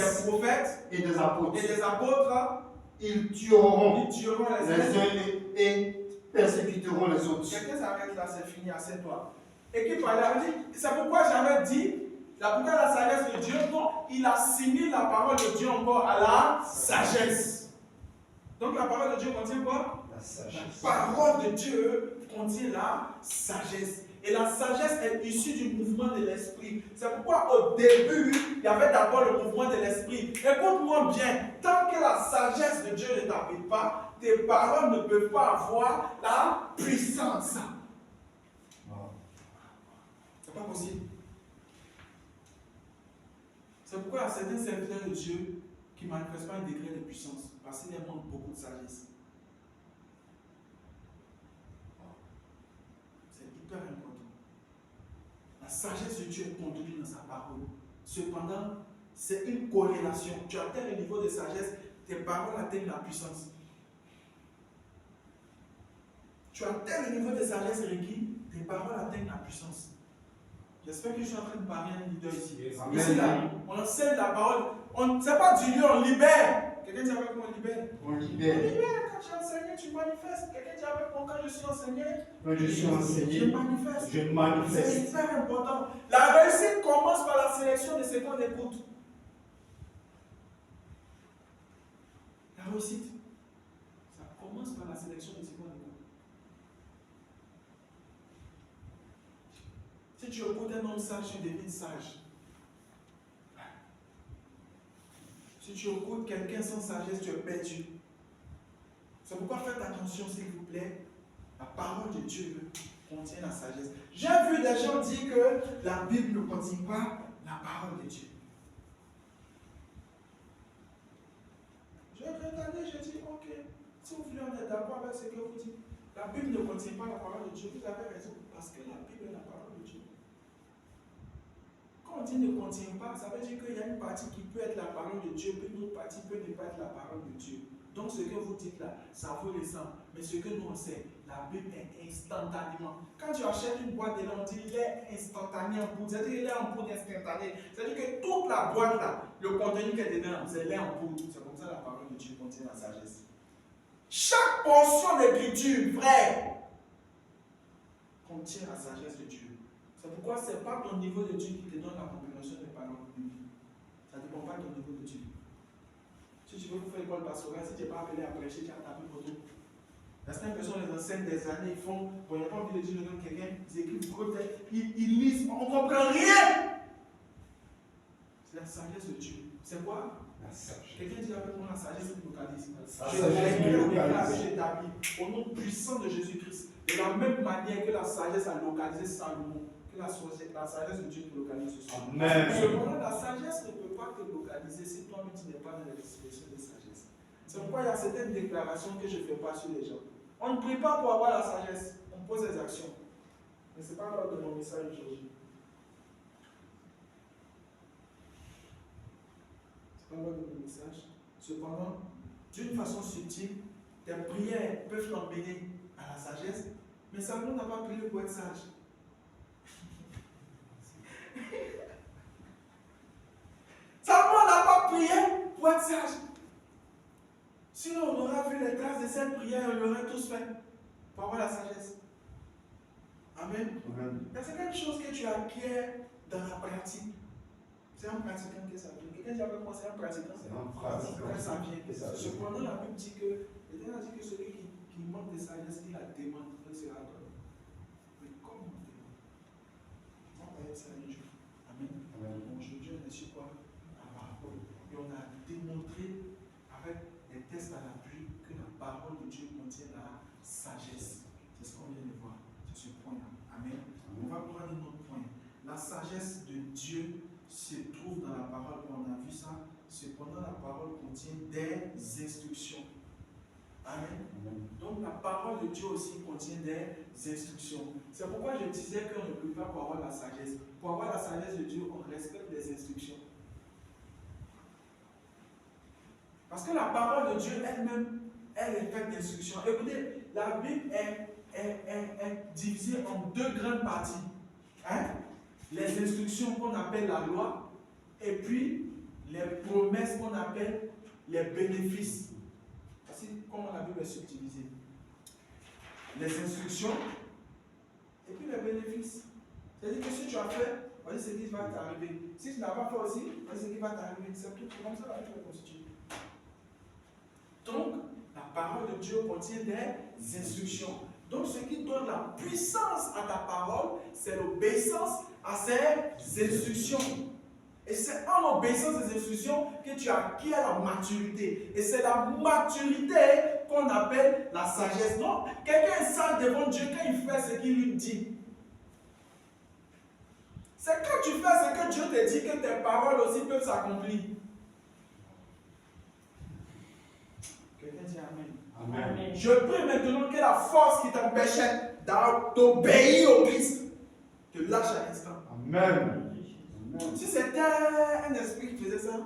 Speaker 2: et des apôtres.
Speaker 1: et des apôtres.
Speaker 2: Ils tueront
Speaker 1: Ils tueront les
Speaker 2: les
Speaker 1: uns
Speaker 2: uns et persécuteront les autres.
Speaker 1: Quelqu'un s'arrête là, c'est fini, assieds-toi. Et qui parlait, il dit, c'est pourquoi j'avais dit, c'est pourquoi la sagesse de Dieu, non, il assimile la parole de Dieu encore à la sagesse. Donc la parole de Dieu contient quoi?
Speaker 2: La sagesse.
Speaker 1: La parole de Dieu contient la sagesse. Et la sagesse est issue du mouvement de l'esprit. C'est pourquoi au début, il y avait d'abord le mouvement de l'esprit. Écoute-moi bien, tant que la sagesse de Dieu ne t'habite pas, tes paroles ne peuvent pas avoir la puissance.
Speaker 2: Wow.
Speaker 1: C'est pas possible. C'est pourquoi il y a certains serviteurs de Dieu qui ne manifestent pas un degré de puissance, parce qu'ils manquent beaucoup de sagesse. C'est hyper important. La sagesse de Dieu est contenue dans sa parole. Cependant, c'est une corrélation. Tu atteins le niveau de sagesse, tes paroles atteignent la puissance. Tu atteins le niveau de sagesse requis, tes paroles atteignent la puissance. J'espère que je suis en train de parler à un leader ici.
Speaker 2: Amen.
Speaker 1: Ici, là, on enseigne la parole. Ce n'est pas du lieu, on libère. Quelqu'un dit avec moi, on libère.
Speaker 2: On
Speaker 1: On
Speaker 2: libère.
Speaker 1: libère. Quand tu es enseigné, tu manifestes. Quelqu'un dit avec moi, quand je suis enseigné,
Speaker 2: Quand je suis
Speaker 1: je
Speaker 2: enseigné,
Speaker 1: manifeste.
Speaker 2: je
Speaker 1: C'est
Speaker 2: manifeste.
Speaker 1: hyper important. La réussite commence par la sélection de ce qu'on écoute. La réussite, ça commence par la sélection de ce qu'on écoute. Si tu écoutes un homme sage, tu deviens sage. Si tu écoutes quelqu'un sans sagesse, tu es perdu. C'est pourquoi faites attention, s'il vous plaît. La parole de Dieu contient la sagesse. J'ai vu des gens dire que la Bible ne contient pas la parole de Dieu. J'ai regardé, j'ai dit, ok, si vous voulez, on est d'accord avec ce que vous dites. La Bible ne contient pas la parole de Dieu. Vous avez raison, parce que la Bible est la parole de Dieu. Quand on dit ne contient pas, ça veut dire qu'il y a une partie qui peut être la parole de Dieu, puis une autre partie peut ne pas être la parole de Dieu. Donc ce que vous dites là, ça vaut le sang. Mais ce que nous on sait, la Bible est instantanément. Quand tu achètes une boîte de lait, on dit lait instantané en poudre. C'est-à-dire lait en poudre instantané. C'est-à-dire que toute la boîte là, le contenu qui est dedans, c'est lait en poudre. C'est comme ça la parole de Dieu contient la sagesse. Chaque portion d'écriture vraie contient la sagesse de Dieu. C'est pourquoi ce n'est pas ton niveau de Dieu qui te donne la compréhension des paroles bibliques. Ça ne dépend pas de ton niveau de Dieu. Si tu veux faire l'école pastorale, si tu n'es pas appelé à prêcher, tu as tapé photo. Certaines personnes les enseignent des années, ils font, bon, il n'y a pas envie de dire le nom de quelqu'un, ils écrivent, ils lisent, on ne comprend rien. C'est la sagesse de Dieu. C'est quoi?
Speaker 2: La sagesse.
Speaker 1: Quelqu'un dit avec moi, la sagesse me localise.
Speaker 2: La sagesse me localise.
Speaker 1: J'établis au nom puissant de Jésus-Christ. De la même manière que la sagesse a localisé Salomon, que la sagesse de Dieu te localise ce soir.
Speaker 2: Amen.
Speaker 1: Cependant, la sagesse ne peut pas te localiser si toi-même tu n'es pas dans l'expression de sagesse. C'est pourquoi il y a certaines déclarations que je ne fais pas sur les gens. On ne prie pas pour avoir la sagesse, on pose des actions. Mais ce n'est pas l'ordre de mon message aujourd'hui. Ce n'est pas l'ordre de mon message. Cependant, d'une façon subtile, tes prières peuvent t'emmener à la sagesse, mais Salomon n'a pas prié pour être sage. Salomon n'a pas prié pour être sage. Sinon, on aura vu les traces de cette prière et on l'aurait tous fait pour avoir la sagesse. Amen.
Speaker 2: Amen.
Speaker 1: Mais c'est quelque chose que tu acquiers dans la pratique. C'est en pratiquant que ça vient. Quelqu'un dit avec moi, c'est en pratiquant.
Speaker 2: C'est en pratiquant
Speaker 1: que ça vient.
Speaker 2: que ça vient.
Speaker 1: Cependant, la Bible dit que, l'Éternel a dit que celui qui manque de sagesse, il la demande, il sera donné. Mais comment on demande? On va être ça un jour. Amen.
Speaker 2: Amen.
Speaker 1: Aujourd'hui, on est sur quoi? La parole. Et on a démontré avec des tests à l'appui que la parole de Dieu contient la sagesse. C'est ce qu'on vient de voir. C'est ce point-là. Amen. On va prendre un autre point. La sagesse de Dieu se trouve dans la parole. On a vu ça. Cependant, la parole contient des instructions. Amen. Donc, la parole de Dieu aussi contient des instructions. C'est pourquoi je disais qu'on ne peut pas pour avoir la sagesse. Pour avoir la sagesse de Dieu, on respecte les instructions. Parce que la parole de Dieu elle-même, elle est faite d'instructions. Écoutez, la Bible est divisée en deux grandes parties. Hein? Les instructions qu'on appelle la loi, et puis les promesses qu'on appelle les bénéfices. Voici comment la Bible est subdivisée. les instructions et puis les bénéfices. C'est-à-dire que si tu as fait, voici ce qui va t'arriver. Si tu n'as pas fait aussi, voici ce qui va t'arriver. C'est tout comme ça la vie est constituée. Donc, la parole de Dieu contient des instructions. Donc, ce qui donne la puissance à ta parole, c'est l'obéissance à ces instructions. Et c'est en obéissant ces instructions que tu acquiers la maturité. Et c'est la maturité qu'on appelle la sagesse. Non, quelqu'un est sage devant Dieu quand il fait ce qu'il lui dit. C'est quand tu fais ce que Dieu te dit que tes paroles aussi peuvent s'accomplir. Quelqu'un dit Amen.
Speaker 2: Amen.
Speaker 1: Je prie maintenant que la force qui t'empêchait d'obéir au Christ te lâche à l'instant.
Speaker 2: Amen.
Speaker 1: Si c'était un esprit qui faisait ça,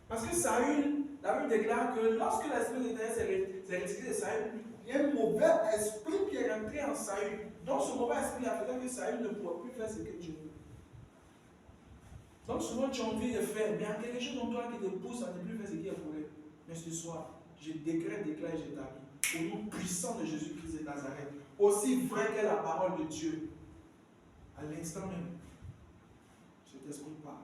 Speaker 1: parce que Saül, la Bible déclare que lorsque l'esprit d'Éternel s'est retiré de Saül, il y a un mauvais esprit qui est rentré en Saül. Donc ce mauvais esprit a fait que Saül ne pourra plus faire ce que Dieu veut. Donc souvent tu as envie de faire, mais il y a quelque chose en toi qui te pousse à ne plus faire ce qui est pour elle. Mais ce soir, je décrète, déclare et j'établis, au nom puissant de Jésus-Christ de Nazareth, aussi vrai qu'est la parole de Dieu, à l'instant même, cet esprit parle.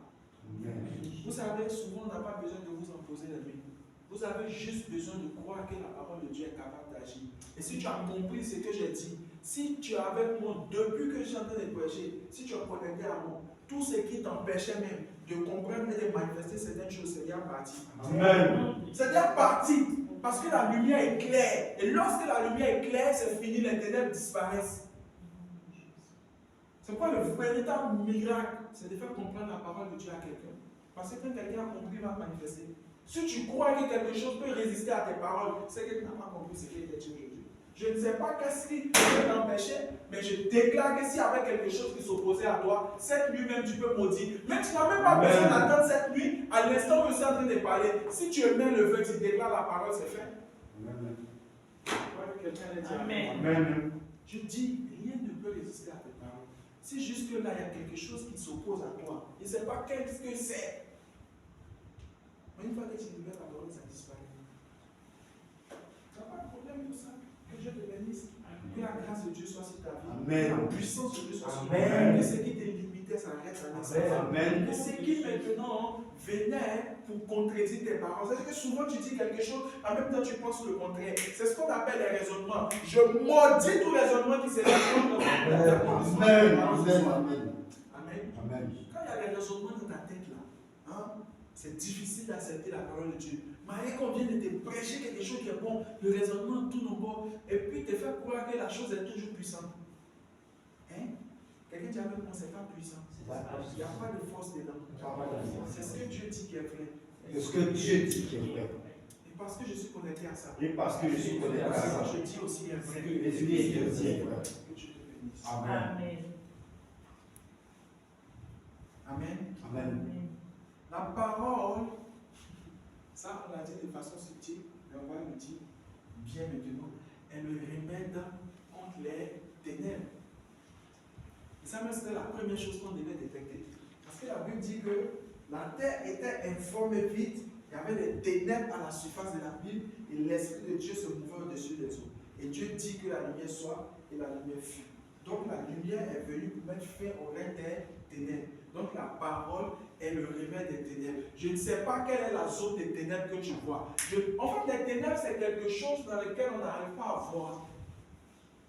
Speaker 1: Vous savez, souvent on n'a pas besoin de vous imposer la main. Vous avez juste besoin de croire que la parole de Dieu est capable d'agir. Et si tu as compris ce que j'ai dit, si tu es avec moi depuis que je suis en train de prêcher, si tu es connecté à moi, tout ce qui t'empêchait même de comprendre et de manifester certaines choses, c'est bien parti.
Speaker 2: Amen.
Speaker 1: C'est bien parti. Parce que la lumière est claire. Et lorsque la lumière est claire, c'est fini, les ténèbres disparaissent. C'est quoi le véritable miracle? C'est de faire comprendre la parole de Dieu à quelqu'un. Parce que quand quelqu'un a compris, il va manifester. Si tu crois que quelque chose peut résister à tes paroles, c'est que tu n'as pas compris ce qui était dit aujourd'hui. Je ne sais pas qu'est-ce qui peut t'empêcher, mais je déclare que s'il y avait quelque chose qui s'opposait à toi, cette nuit même tu peux maudire. Mais tu n'as même pas besoin d'attendre cette nuit, à l'instant où je suis en train de parler. Si tu émets le feu, tu déclares la parole, c'est fait.
Speaker 2: Amen.
Speaker 1: Quelqu'un dit
Speaker 4: Amen.
Speaker 2: Amen.
Speaker 1: Je dis, rien ne peut résister à tes paroles. Si jusque là, il y a quelque chose qui s'oppose à toi, je ne sais pas qu'est-ce que c'est. Mais une fois que tu libères la parole, ça disparaît. Tu n'as pas de problème pour ça. Que Dieu te bénisse. Que la grâce de Dieu soit sur ta vie.
Speaker 2: Amen.
Speaker 1: Que la puissance de Dieu soit sur ta
Speaker 2: Amen.
Speaker 1: vie. Que ce qui te limitait s'arrête à l'instant.
Speaker 2: Amen.
Speaker 1: Que ce qui maintenant venait pour contredire tes paroles. C'est-à-dire que souvent tu dis quelque chose, en même temps tu penses le contraire. C'est ce qu'on appelle les raisonnements. Je maudis tout raisonnement qui s'élève contre
Speaker 2: Amen.
Speaker 1: Amen.
Speaker 2: Amen.
Speaker 1: Quand il y a des raisonnements dans ta tête là, hein, c'est difficile d'accepter la parole de Dieu. Mais qu'on vient de te prêcher quelque chose qui est bon, le raisonnement tourne au bord, et puis te faire croire que la chose est toujours puissante. Hein? Quelqu'un dit avec moi, c'est pas puissant. Il n'y a pas de force dedans. C'est ce que Dieu dit qui est vrai.
Speaker 2: C'est ce que Dieu dit qui est vrai.
Speaker 1: Et parce que je suis connecté à ça.
Speaker 2: Et parce que je suis connecté à ça,
Speaker 1: Je dis aussi est vrai.
Speaker 2: et ce qui est vrai.
Speaker 1: Que Dieu te bénisse.
Speaker 2: Amen.
Speaker 1: Amen.
Speaker 2: Amen.
Speaker 1: La parole, ça on l'a dit de façon subtile, mais on va le dire bien maintenant, est le remède contre les ténèbres. Et ça, c'était la première chose qu'on devait détecter. Parce que la Bible dit que la terre était informe et vide, il y avait des ténèbres à la surface de la Bible, et l'Esprit de Dieu se mouvait au-dessus des eaux. Et Dieu dit que la lumière soit, et la lumière fut. Donc la lumière est venue pour mettre fin au règne des ténèbres. Donc la parole est le remède des ténèbres. Je ne sais pas quelle est la zone des ténèbres que tu vois. En fait, les ténèbres, c'est quelque chose dans lequel on n'arrive pas à voir.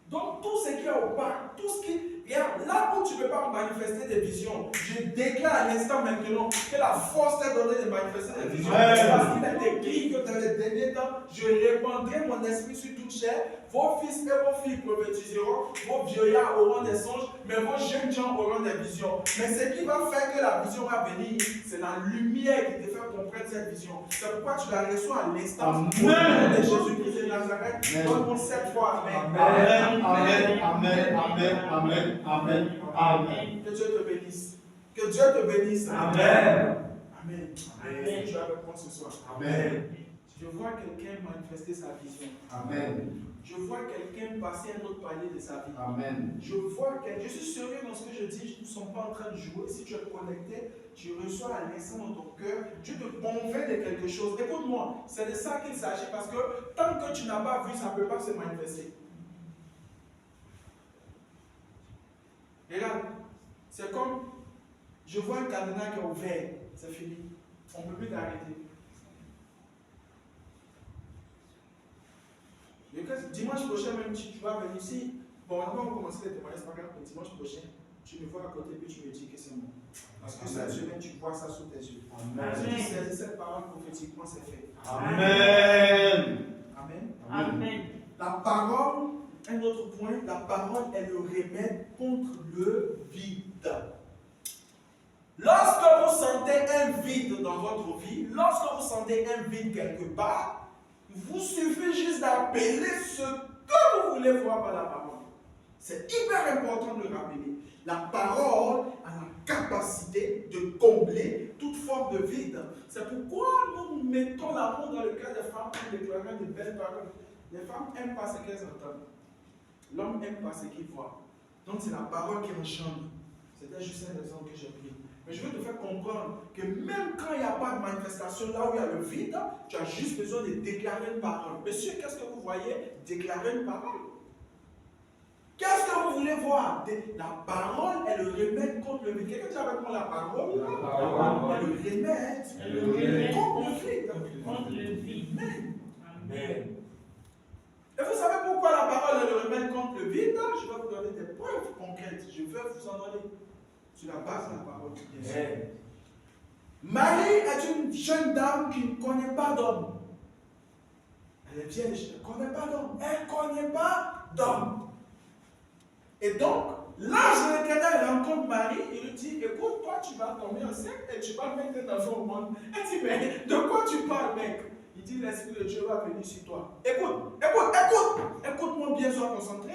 Speaker 1: Donc tout ce qui est opaque, tout ce qui... Regarde, là où tu ne peux pas manifester des visions, je déclare à l'instant maintenant que la force t'est donnée de manifester des visions. Parce qu'il est écrit que dans les derniers temps, je répandrai mon esprit sur toute chair. Vos fils et vos filles prophétiseront, vos vieillards auront des songes, mais vos jeunes gens auront des visions. Mais ce qui va faire que la vision va venir, c'est la lumière qui te fait comprendre cette vision. C'est pourquoi tu la reçois à l'instant. Au nom de Jésus-Christ de Nazareth, donne-moi cette fois. Amen.
Speaker 2: Amen. Amen. Amen. Amen. Amen. Amen.
Speaker 1: Que Dieu te bénisse. Que Dieu te bénisse.
Speaker 2: Amen.
Speaker 1: Amen. Amen. Tu vas répondre ce soir.
Speaker 2: Amen.
Speaker 1: Je vois quelqu'un manifester sa vision.
Speaker 2: Amen.
Speaker 1: Je vois quelqu'un passer un autre palier de sa vie.
Speaker 2: Amen.
Speaker 1: Je vois que je suis sérieux dans ce que je dis. Nous ne sommes pas en train de jouer. Si tu es connecté, tu reçois à l'instant dans ton cœur. Dieu te convainc de quelque chose. Écoute-moi, c'est de ça qu'il s'agit parce que tant que tu n'as pas vu, ça ne peut pas se manifester. Regarde, c'est comme, je vois un cadenas qui est ouvert, c'est fini. On ne peut plus t'arrêter. Dimanche prochain, même si tu vas venir ici, bon, on va commencer les témoignages, c'est pas grave, mais dimanche prochain, tu me vois à côté et tu me dis que c'est bon. Parce que cette semaine, tu vois ça sous tes yeux.
Speaker 3: Amen.
Speaker 1: Si tu saisis cette parole prophétiquement, c'est fait.
Speaker 3: Amen.
Speaker 1: Amen.
Speaker 4: Amen.
Speaker 1: La parole, un autre point, la parole est le remède contre le vide. Lorsque vous sentez un vide dans votre vie, lorsque vous sentez un vide quelque part, vous suffit juste d'appeler ce que vous voulez voir par la parole. C'est hyper important de le rappeler. La parole a la capacité de combler toute forme de vide. C'est pourquoi nous mettons l'amour dans le cœur des femmes en déclarant de belles paroles. Les femmes n'aiment pas ce qu'elles entendent. L'homme n'aime pas ce qu'il voit. Donc c'est la parole qui enchante. C'était juste un exemple que j'ai pris. Mais je veux te faire comprendre que même quand il n'y a pas de manifestation, là où il y a le vide, tu as juste besoin de déclarer une parole. Monsieur, qu'est-ce que vous voyez? Déclarer une parole. Qu'est-ce que vous voulez voir? La parole est le remède contre le vide. Quelqu'un dit avec moi la parole?
Speaker 3: La parole
Speaker 1: est le remède
Speaker 4: Contre le vide.
Speaker 1: Amen.
Speaker 3: Amen.
Speaker 1: Et vous savez pourquoi la parole est le remède contre le vide? Je vais vous donner des preuves concrètes. Je vais vous en donner sur la base de la parole.
Speaker 3: Amen.
Speaker 1: Marie est une jeune dame qui ne connaît pas d'homme. Elle est vierge, elle ne connaît pas d'homme. Elle ne connaît pas d'homme. Et donc, l'ange de l'Éternel rencontre Marie et lui dit, écoute, toi tu vas tomber enceinte et tu vas mettre un enfant au monde. Elle dit, mais de quoi tu parles, mec? Il dit, l'Esprit de Dieu va venir sur toi. Écoute-moi bien, sois concentré.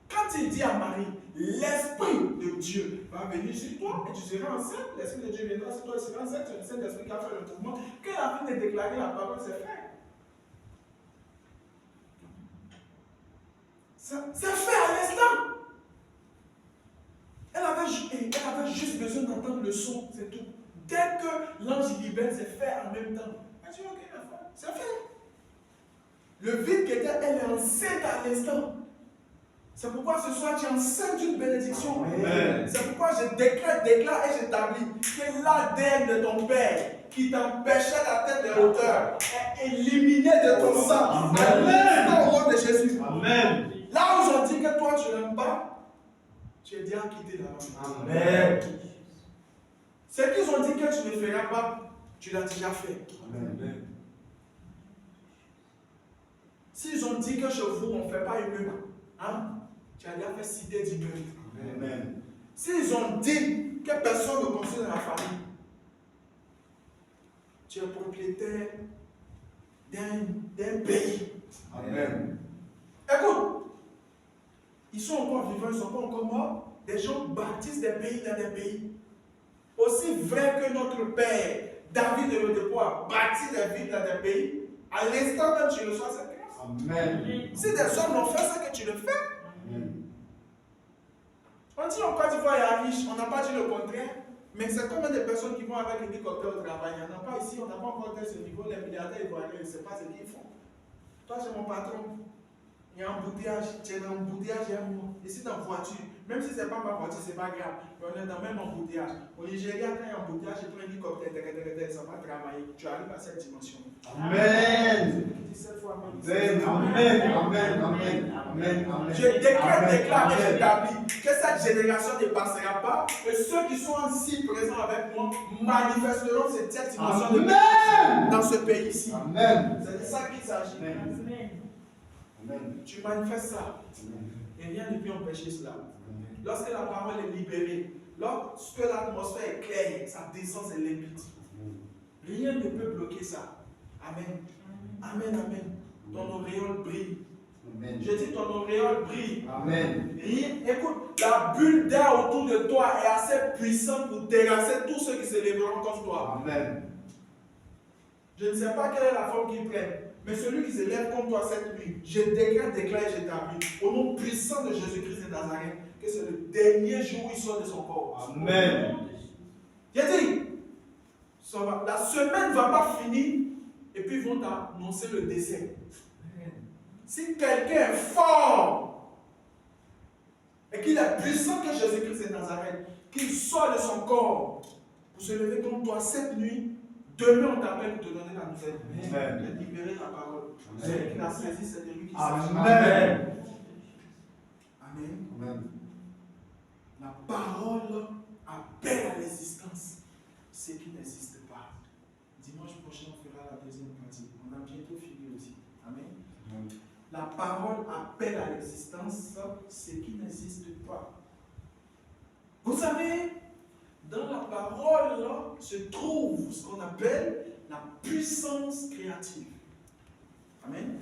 Speaker 1: Quand il dit à Marie, l'Esprit de Dieu va venir sur toi et tu seras enceinte, l'Esprit de Dieu viendra sur toi et tu seras enceinte, c'est le Saint-Esprit qui a fait le mouvement. Quand elle a fini de déclarer la parole, c'est fait. C'est fait à l'instant. Elle avait juste besoin d'entendre le son, c'est tout. Dès que l'ange libère, c'est fait en même temps. Elle dit, ok, c'est fait. Le vide qui était, elle est enceinte à l'instant. C'est pourquoi ce soir tu es enceinte d'une bénédiction.
Speaker 3: Amen.
Speaker 1: C'est pourquoi je déclare et j'établis que l'ADN de ton père qui t'empêchait d'atteindre des hauteurs est éliminé de ton sang. Amen. Au nom de Jésus.
Speaker 3: Amen.
Speaker 1: Là où on dit que toi tu n'aimes pas, tu es déjà quitté là-bas.
Speaker 3: Amen.
Speaker 1: Ce qu'ils ont dit que tu ne feras pas, tu l'as déjà fait.
Speaker 3: Amen.
Speaker 1: S'ils ont dit que chez vous on ne fait pas une hein, tu as déjà fait citer d'immeubles.
Speaker 3: Amen.
Speaker 1: S'ils ont dit que personne ne construit dans la famille, tu es propriétaire d'un pays.
Speaker 3: Amen.
Speaker 1: Écoute, ils sont encore vivants, ils ne sont pas encore morts. Des gens bâtissent des pays dans des pays. Aussi vrai que notre père, David de Lodépo, a bâti des villes dans des pays, à l'instant même tu reçois cette grâce.
Speaker 3: Amen.
Speaker 1: Si des hommes l'ont fait, c'est que tu le fais.
Speaker 3: Amen.
Speaker 1: On dit en Côte d'Ivoire, il y a riche, on n'a pas dit le contraire. Mais c'est combien de personnes qui vont avec l'hélicoptère au travail? Il n'y en a pas ici, on n'a pas encore atteint ce niveau. Les milliardaires ivoiriens, ils ne savent pas ce qu'ils font. Toi, c'est mon patron. Il y a un embouteillage, tu es dans un embouteillage, il y a un mot. Ici, dans la voiture, même si ce n'est pas ma voiture, ce n'est pas grave. Mais on est dans le même embouteillage. Au Nigeria, quand il y a un embouteillage, tu prends un hélicoptère, ça va travailler. Tu arrives à cette dimension.
Speaker 3: Amen.
Speaker 1: Je dis cette fois,
Speaker 3: Amen. Amen. Amen. Amen. Amen.
Speaker 1: Je déclare et j'établis que cette génération ne passera pas et ceux qui sont ici présents avec moi manifesteront cette dimension de
Speaker 3: Amen.
Speaker 1: dans ce pays-ci.
Speaker 3: Amen.
Speaker 1: C'est de ça qu'il s'agit.
Speaker 3: Amen.
Speaker 4: Amen.
Speaker 1: Tu manifestes ça et rien ne peut empêcher cela. Lorsque la parole est libérée, lorsque l'atmosphère est claire, ça descend, c'est limpide. Rien ne peut bloquer ça. Amen. Amen, amen. Ton auréole brille.
Speaker 3: Amen.
Speaker 1: Je dis ton auréole brille.
Speaker 3: Amen.
Speaker 1: Écoute, la bulle d'air autour de toi est assez puissante pour terrasser tous ceux qui se lèveront contre toi.
Speaker 3: Amen.
Speaker 1: Je ne sais pas quelle est la forme qu'ils prennent, mais celui qui se lève contre toi cette nuit, je déclare et j'établis, au nom puissant de Jésus-Christ de Nazareth, que c'est le dernier jour où il sort de son corps.
Speaker 3: Amen.
Speaker 1: J'ai dit, la semaine ne va pas finir et puis ils vont t'annoncer le décès. Si quelqu'un est fort, et qu'il est puissant que Jésus-Christ de Nazareth, qu'il sort de son corps pour se lever contre toi cette nuit, demain on t'appelle pour te donner la nouvelle.
Speaker 3: Amen.
Speaker 1: De libérer ta parole. Celui qui l'a saisi, c'est de lui qui s'est
Speaker 3: Amen.
Speaker 1: Amen.
Speaker 4: Amen.
Speaker 1: La parole appelle à l'existence ce qui n'existe pas. Dimanche prochain, on fera la deuxième partie. On a bientôt fini aussi. Amen. La parole appelle à l'existence ce qui n'existe pas. Vous savez, dans la parole se trouve ce qu'on appelle la puissance créative. Amen.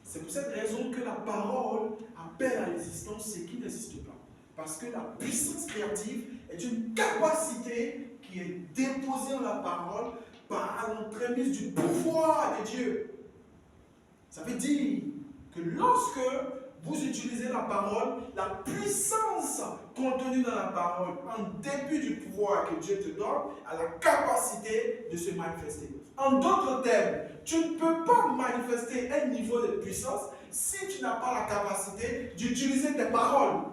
Speaker 1: C'est pour cette raison que la parole appelle à l'existence ce qui n'existe pas. Parce que la puissance créative est une capacité qui est déposée dans la parole par l'entremise du pouvoir de Dieu. Ça veut dire que lorsque vous utilisez la parole, la puissance contenue dans la parole, en dépit du pouvoir que Dieu te donne, a la capacité de se manifester. En d'autres termes, tu ne peux pas manifester un niveau de puissance si tu n'as pas la capacité d'utiliser tes paroles.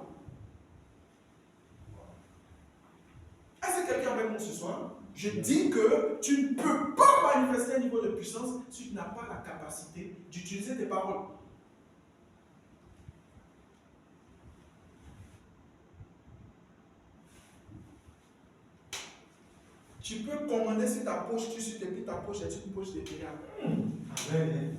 Speaker 1: Est-ce que quelqu'un avec moi ce soir? Je dis que tu ne peux pas manifester un niveau de puissance si tu n'as pas la capacité d'utiliser tes paroles. Tu peux commander sur ta poche, tu suis depuis ta poche est une poche de milliards.
Speaker 3: Amen.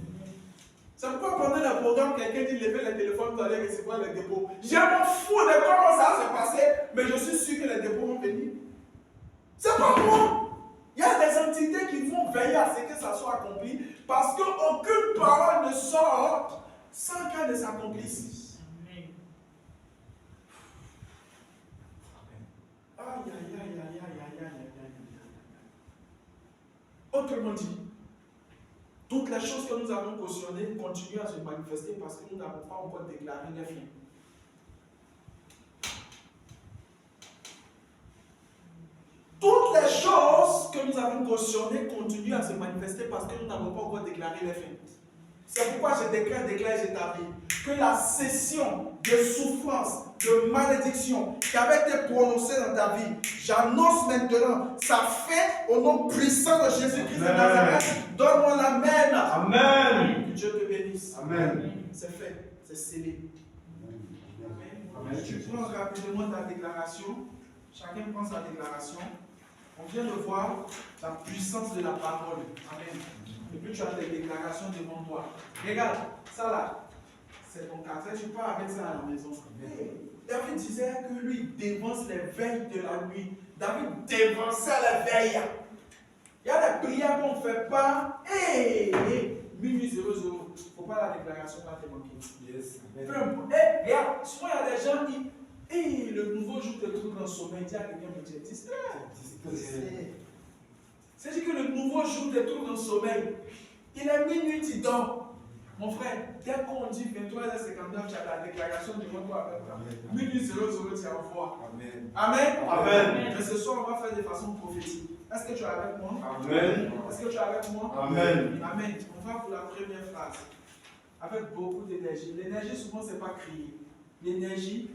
Speaker 1: C'est pourquoi pendant le programme, quelqu'un dit levez le téléphone, vous allez recevoir les dépôts. Je m'en fous de comment ça va se passer, mais je suis sûr que les dépôts vont venir. C'est pas moi. Il y a des entités qui vont veiller à ce que ça soit accompli parce qu'aucune parole ne sort sans qu'elle ne s'accomplisse. Aïe, aïe, aïe, aïe, aïe, aïe, aïe, aïe. Autrement dit, toutes les choses que nous avons cautionnées continuent à se manifester parce que nous n'avons pas encore déclaré les fins. Toutes les choses que nous avons cautionnées continuent à se manifester parce que nous n'avons pas encore déclaré les fins. C'est pourquoi je déclare, j'établis que la cession de souffrance, de malédiction qui avait été prononcée dans ta vie, j'annonce maintenant, ça fait au nom puissant de Jésus-Christ de Nazareth. Donne-moi l'amen.
Speaker 3: Amen.
Speaker 1: Que Dieu te bénisse.
Speaker 3: Amen.
Speaker 1: C'est fait, c'est scellé. Amen.
Speaker 3: Amen.
Speaker 1: Tu prends rapidement ta déclaration. Chacun prend sa déclaration. On vient de voir la puissance de la parole. Amen. Et puis tu as des déclarations devant toi. Regarde, ça là, c'est ton café, tu pars avec ça à la maison. Hey, David disait que lui dévance les veilles de la nuit. David dévançait les veilles. Il y a des prières qu'on ne fait pas. Minuit 00. Il ne faut pas la déclaration là te manquer.
Speaker 3: Yes.
Speaker 1: Peu importe. Regarde, souvent il y a des gens qui, le nouveau jour te trouve dans le sommeil. Dis à quelqu'un, mais tu es distrait. C'est-à-dire que le nouveau jour te trouve dans le sommeil. Il est minuit, tu dors. Mon frère, dès qu'on dit 23h59, tu as la déclaration du monde avec toi. Minuit 00, tu envoies.
Speaker 3: Amen.
Speaker 1: Amen.
Speaker 3: Amen.
Speaker 1: Mais ce soir, on va faire de façon prophétique. Est-ce que tu es avec moi?
Speaker 3: Amen.
Speaker 1: Est-ce que tu es avec moi?
Speaker 3: Amen.
Speaker 1: Amen. On va pour la première phrase. Avec beaucoup d'énergie. L'énergie, souvent, ce n'est pas crier. L'énergie,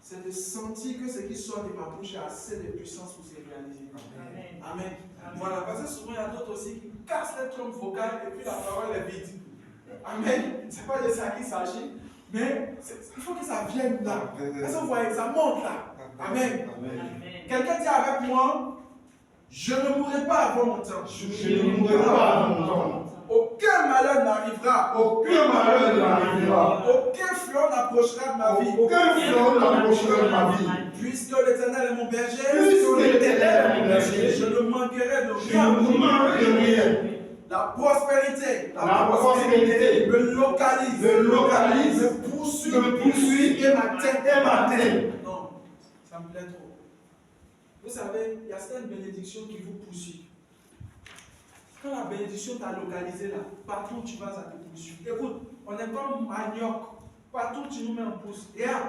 Speaker 1: c'est de sentir que ce qui sort de ma bouche a assez de puissance pour se réaliser.
Speaker 3: Amen.
Speaker 1: Amen. Voilà, parce que souvent il y a d'autres aussi qui cassent les trompes vocales et puis la parole est vide. Amen. Ce n'est pas de ça qu'il s'agit, mais il faut que ça vienne là. Est-ce que vous voyez, ça monte là. Amen. Quelqu'un dit avec moi, je ne mourrai pas avant mon temps.
Speaker 3: Je ne mourrai pas avant mon temps.
Speaker 1: Aucun malheur n'arrivera.
Speaker 3: Aucun malheur n'arrivera.
Speaker 1: Aucun flot n'approchera de ma vie.
Speaker 3: Aucun flot n'approchera de ma vie.
Speaker 1: Puisque l'Éternel est mon berger,
Speaker 3: Puisque l'Éternel est mon berger,
Speaker 1: je ne manquerai de
Speaker 3: Je
Speaker 1: rien.
Speaker 3: ne manquerai de rien.
Speaker 1: La prospérité,
Speaker 3: La prospérité
Speaker 1: me localise, me poursuit et m'atteint. Non, ça me plaît trop. Vous savez, il y a certaines bénédictions qui vous poursuivent. Quand la bénédiction t'a localisé là, partout où tu vas, ça te poursuit. Écoute, on n'est pas manioc. Partout où tu nous mets en pouce. Regarde,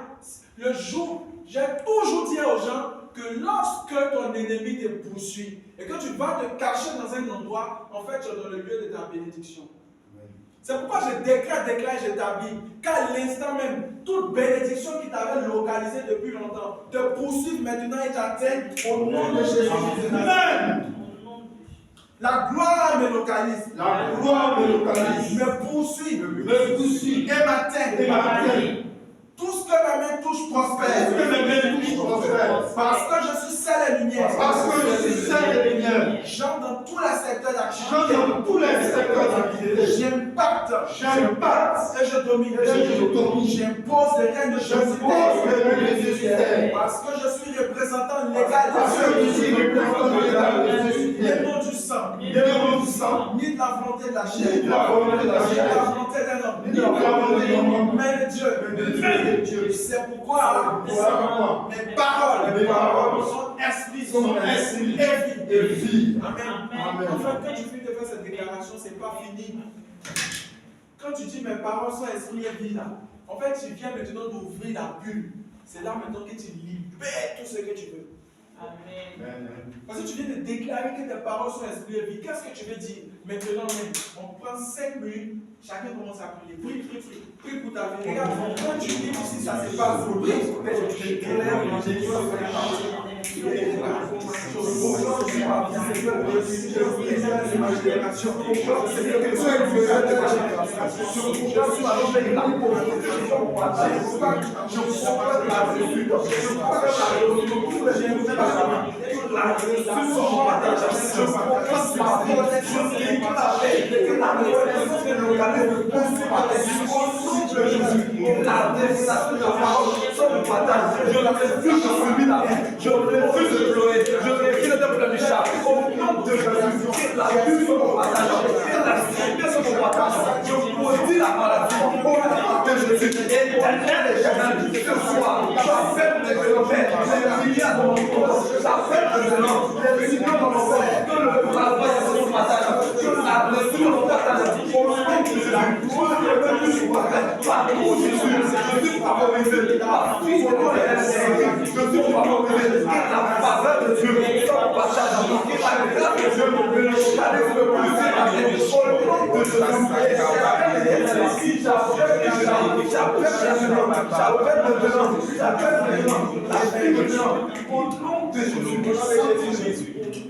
Speaker 1: le jour, j'ai toujours dit aux gens que lorsque ton ennemi te poursuit et que tu vas te cacher dans un endroit, en fait, tu es dans le lieu de ta bénédiction. C'est pourquoi je déclare, j'établis qu'à l'instant même, toute bénédiction qui t'avait localisée depuis longtemps te poursuive maintenant et t'atteigne au nom de Jésus. Amen. La gloire me localise.
Speaker 2: La gloire me localise.
Speaker 1: Me poursuit.
Speaker 2: Me poursuit.
Speaker 1: Et m'atteint. Tout ce que ma main touche prospère. Parce que je suis seul et lumière.
Speaker 2: Parce que je suis seul et lumière.
Speaker 1: J'entre dans tous les secteurs d'activité.
Speaker 2: J'entre dans tous les secteurs d'activité.
Speaker 1: J'impacte.
Speaker 2: Et je domine.
Speaker 1: J'impose le règne de Jésus. Parce que je suis représentant légal de Dieu. Le nom du sang. Ni de la volonté de la chair. Ni de la volonté d'un homme. Mais de Dieu. C'est pourquoi mes paroles sont esprit et vie. Amen. Enfin, quand tu finis de faire cette déclaration, ce n'est pas fini. Quand tu dis mes paroles sont esprit et vie, là, en fait, tu viens maintenant d'ouvrir la bulle. C'est là maintenant que tu libères tout ce que tu veux. Amen. Parce que tu viens de déclarer que tes paroles sont esprit et vie. Qu'est-ce que tu veux dire? Maintenant même, on prend 5 minutes, chacun commence à prier. Prie pour ta vie. Regarde, quand tu dis ici, ça se passe.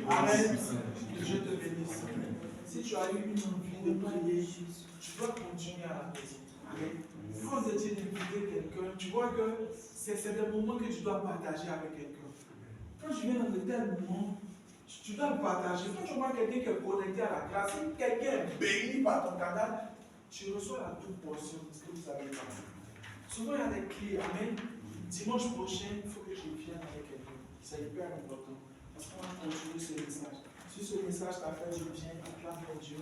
Speaker 1: Amen. Je te bénisse. Si tu as eu une envie de prier, tu dois continuer à la maison. Amen. Quand Dieu d'inviter quelqu'un, tu vois que c'est des moments que tu dois partager avec quelqu'un. Quand je viens dans de tels moments, tu dois le partager. Quand tu vois quelqu'un qui est connecté à la classe, si quelqu'un est béni par ton canal, tu reçois la toute portion de ce que vous avez fait. Souvent, il y a des clés. Amen. Dimanche prochain, il faut que je vienne avec quelqu'un. C'est hyper important. Parce qu'on va continuer ce message. Si ce message t'a fait du bien, acclame mon Dieu.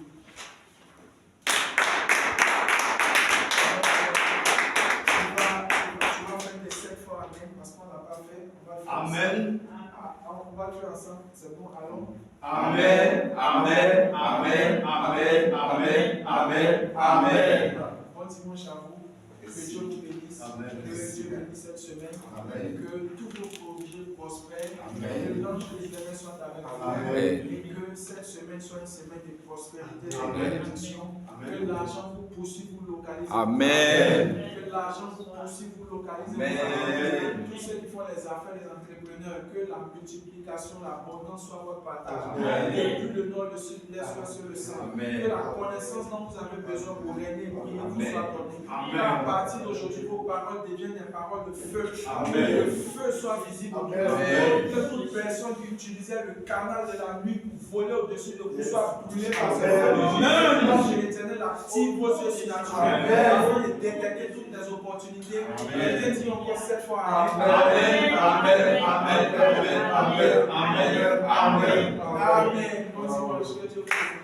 Speaker 1: Tu vas faire des 7 fois Amen. Parce qu'on n'a pas fait. On va le faire
Speaker 2: Amen.
Speaker 1: On va le faire ensemble. C'est bon, allons.
Speaker 2: Amen. Amen. Amen. Amen. Amen. Amen. Amen.
Speaker 1: Bon dimanche à vous. Que Dieu vous bénisse.
Speaker 2: Amen.
Speaker 1: Que Dieu bénisse cette semaine.
Speaker 2: Amen.
Speaker 1: Que tous vos projets prospèrent.
Speaker 2: Amen.
Speaker 1: Que l'ange de l'Éternel soit avec vous.
Speaker 2: Amen.
Speaker 1: Et que cette semaine soit une semaine de prospérité, de bénédiction. Que l'argent vous poursuive, vous localise.
Speaker 5: Amen.
Speaker 1: Que l'argent vous poursuive, vous localise.
Speaker 5: Amen.
Speaker 1: Tous ceux qui font les affaires, les entrepreneurs, que la multiplication, l'abondance soit votre partage.
Speaker 5: Amen.
Speaker 1: Depuis le nord, le sud, l'est, soit sur le sang.
Speaker 5: Amen.
Speaker 1: Que la connaissance dont vous avez besoin pour régner et prier vous soit donnée.
Speaker 5: Amen.
Speaker 1: À partir d'aujourd'hui, vos paroles deviennent des paroles de feu.
Speaker 5: Amen.
Speaker 1: Que le feu soit visible.
Speaker 5: Amen.
Speaker 1: Que toute personne qui utilisait le canal de la nuit pour voler au-dessus de vous soit brûlée par ce
Speaker 2: Amen.
Speaker 1: feu. L'ange de l'Éternel active vos yeux surnaturels
Speaker 5: Amen.
Speaker 1: afin de détecter toutes les opportunités.
Speaker 5: Amen.
Speaker 1: Et dit encore 7 fois
Speaker 5: Amen. Amen. Amen. Amen. Amen. Amen.
Speaker 1: Amen. Bon dimanche, que Dieu vous bénisse.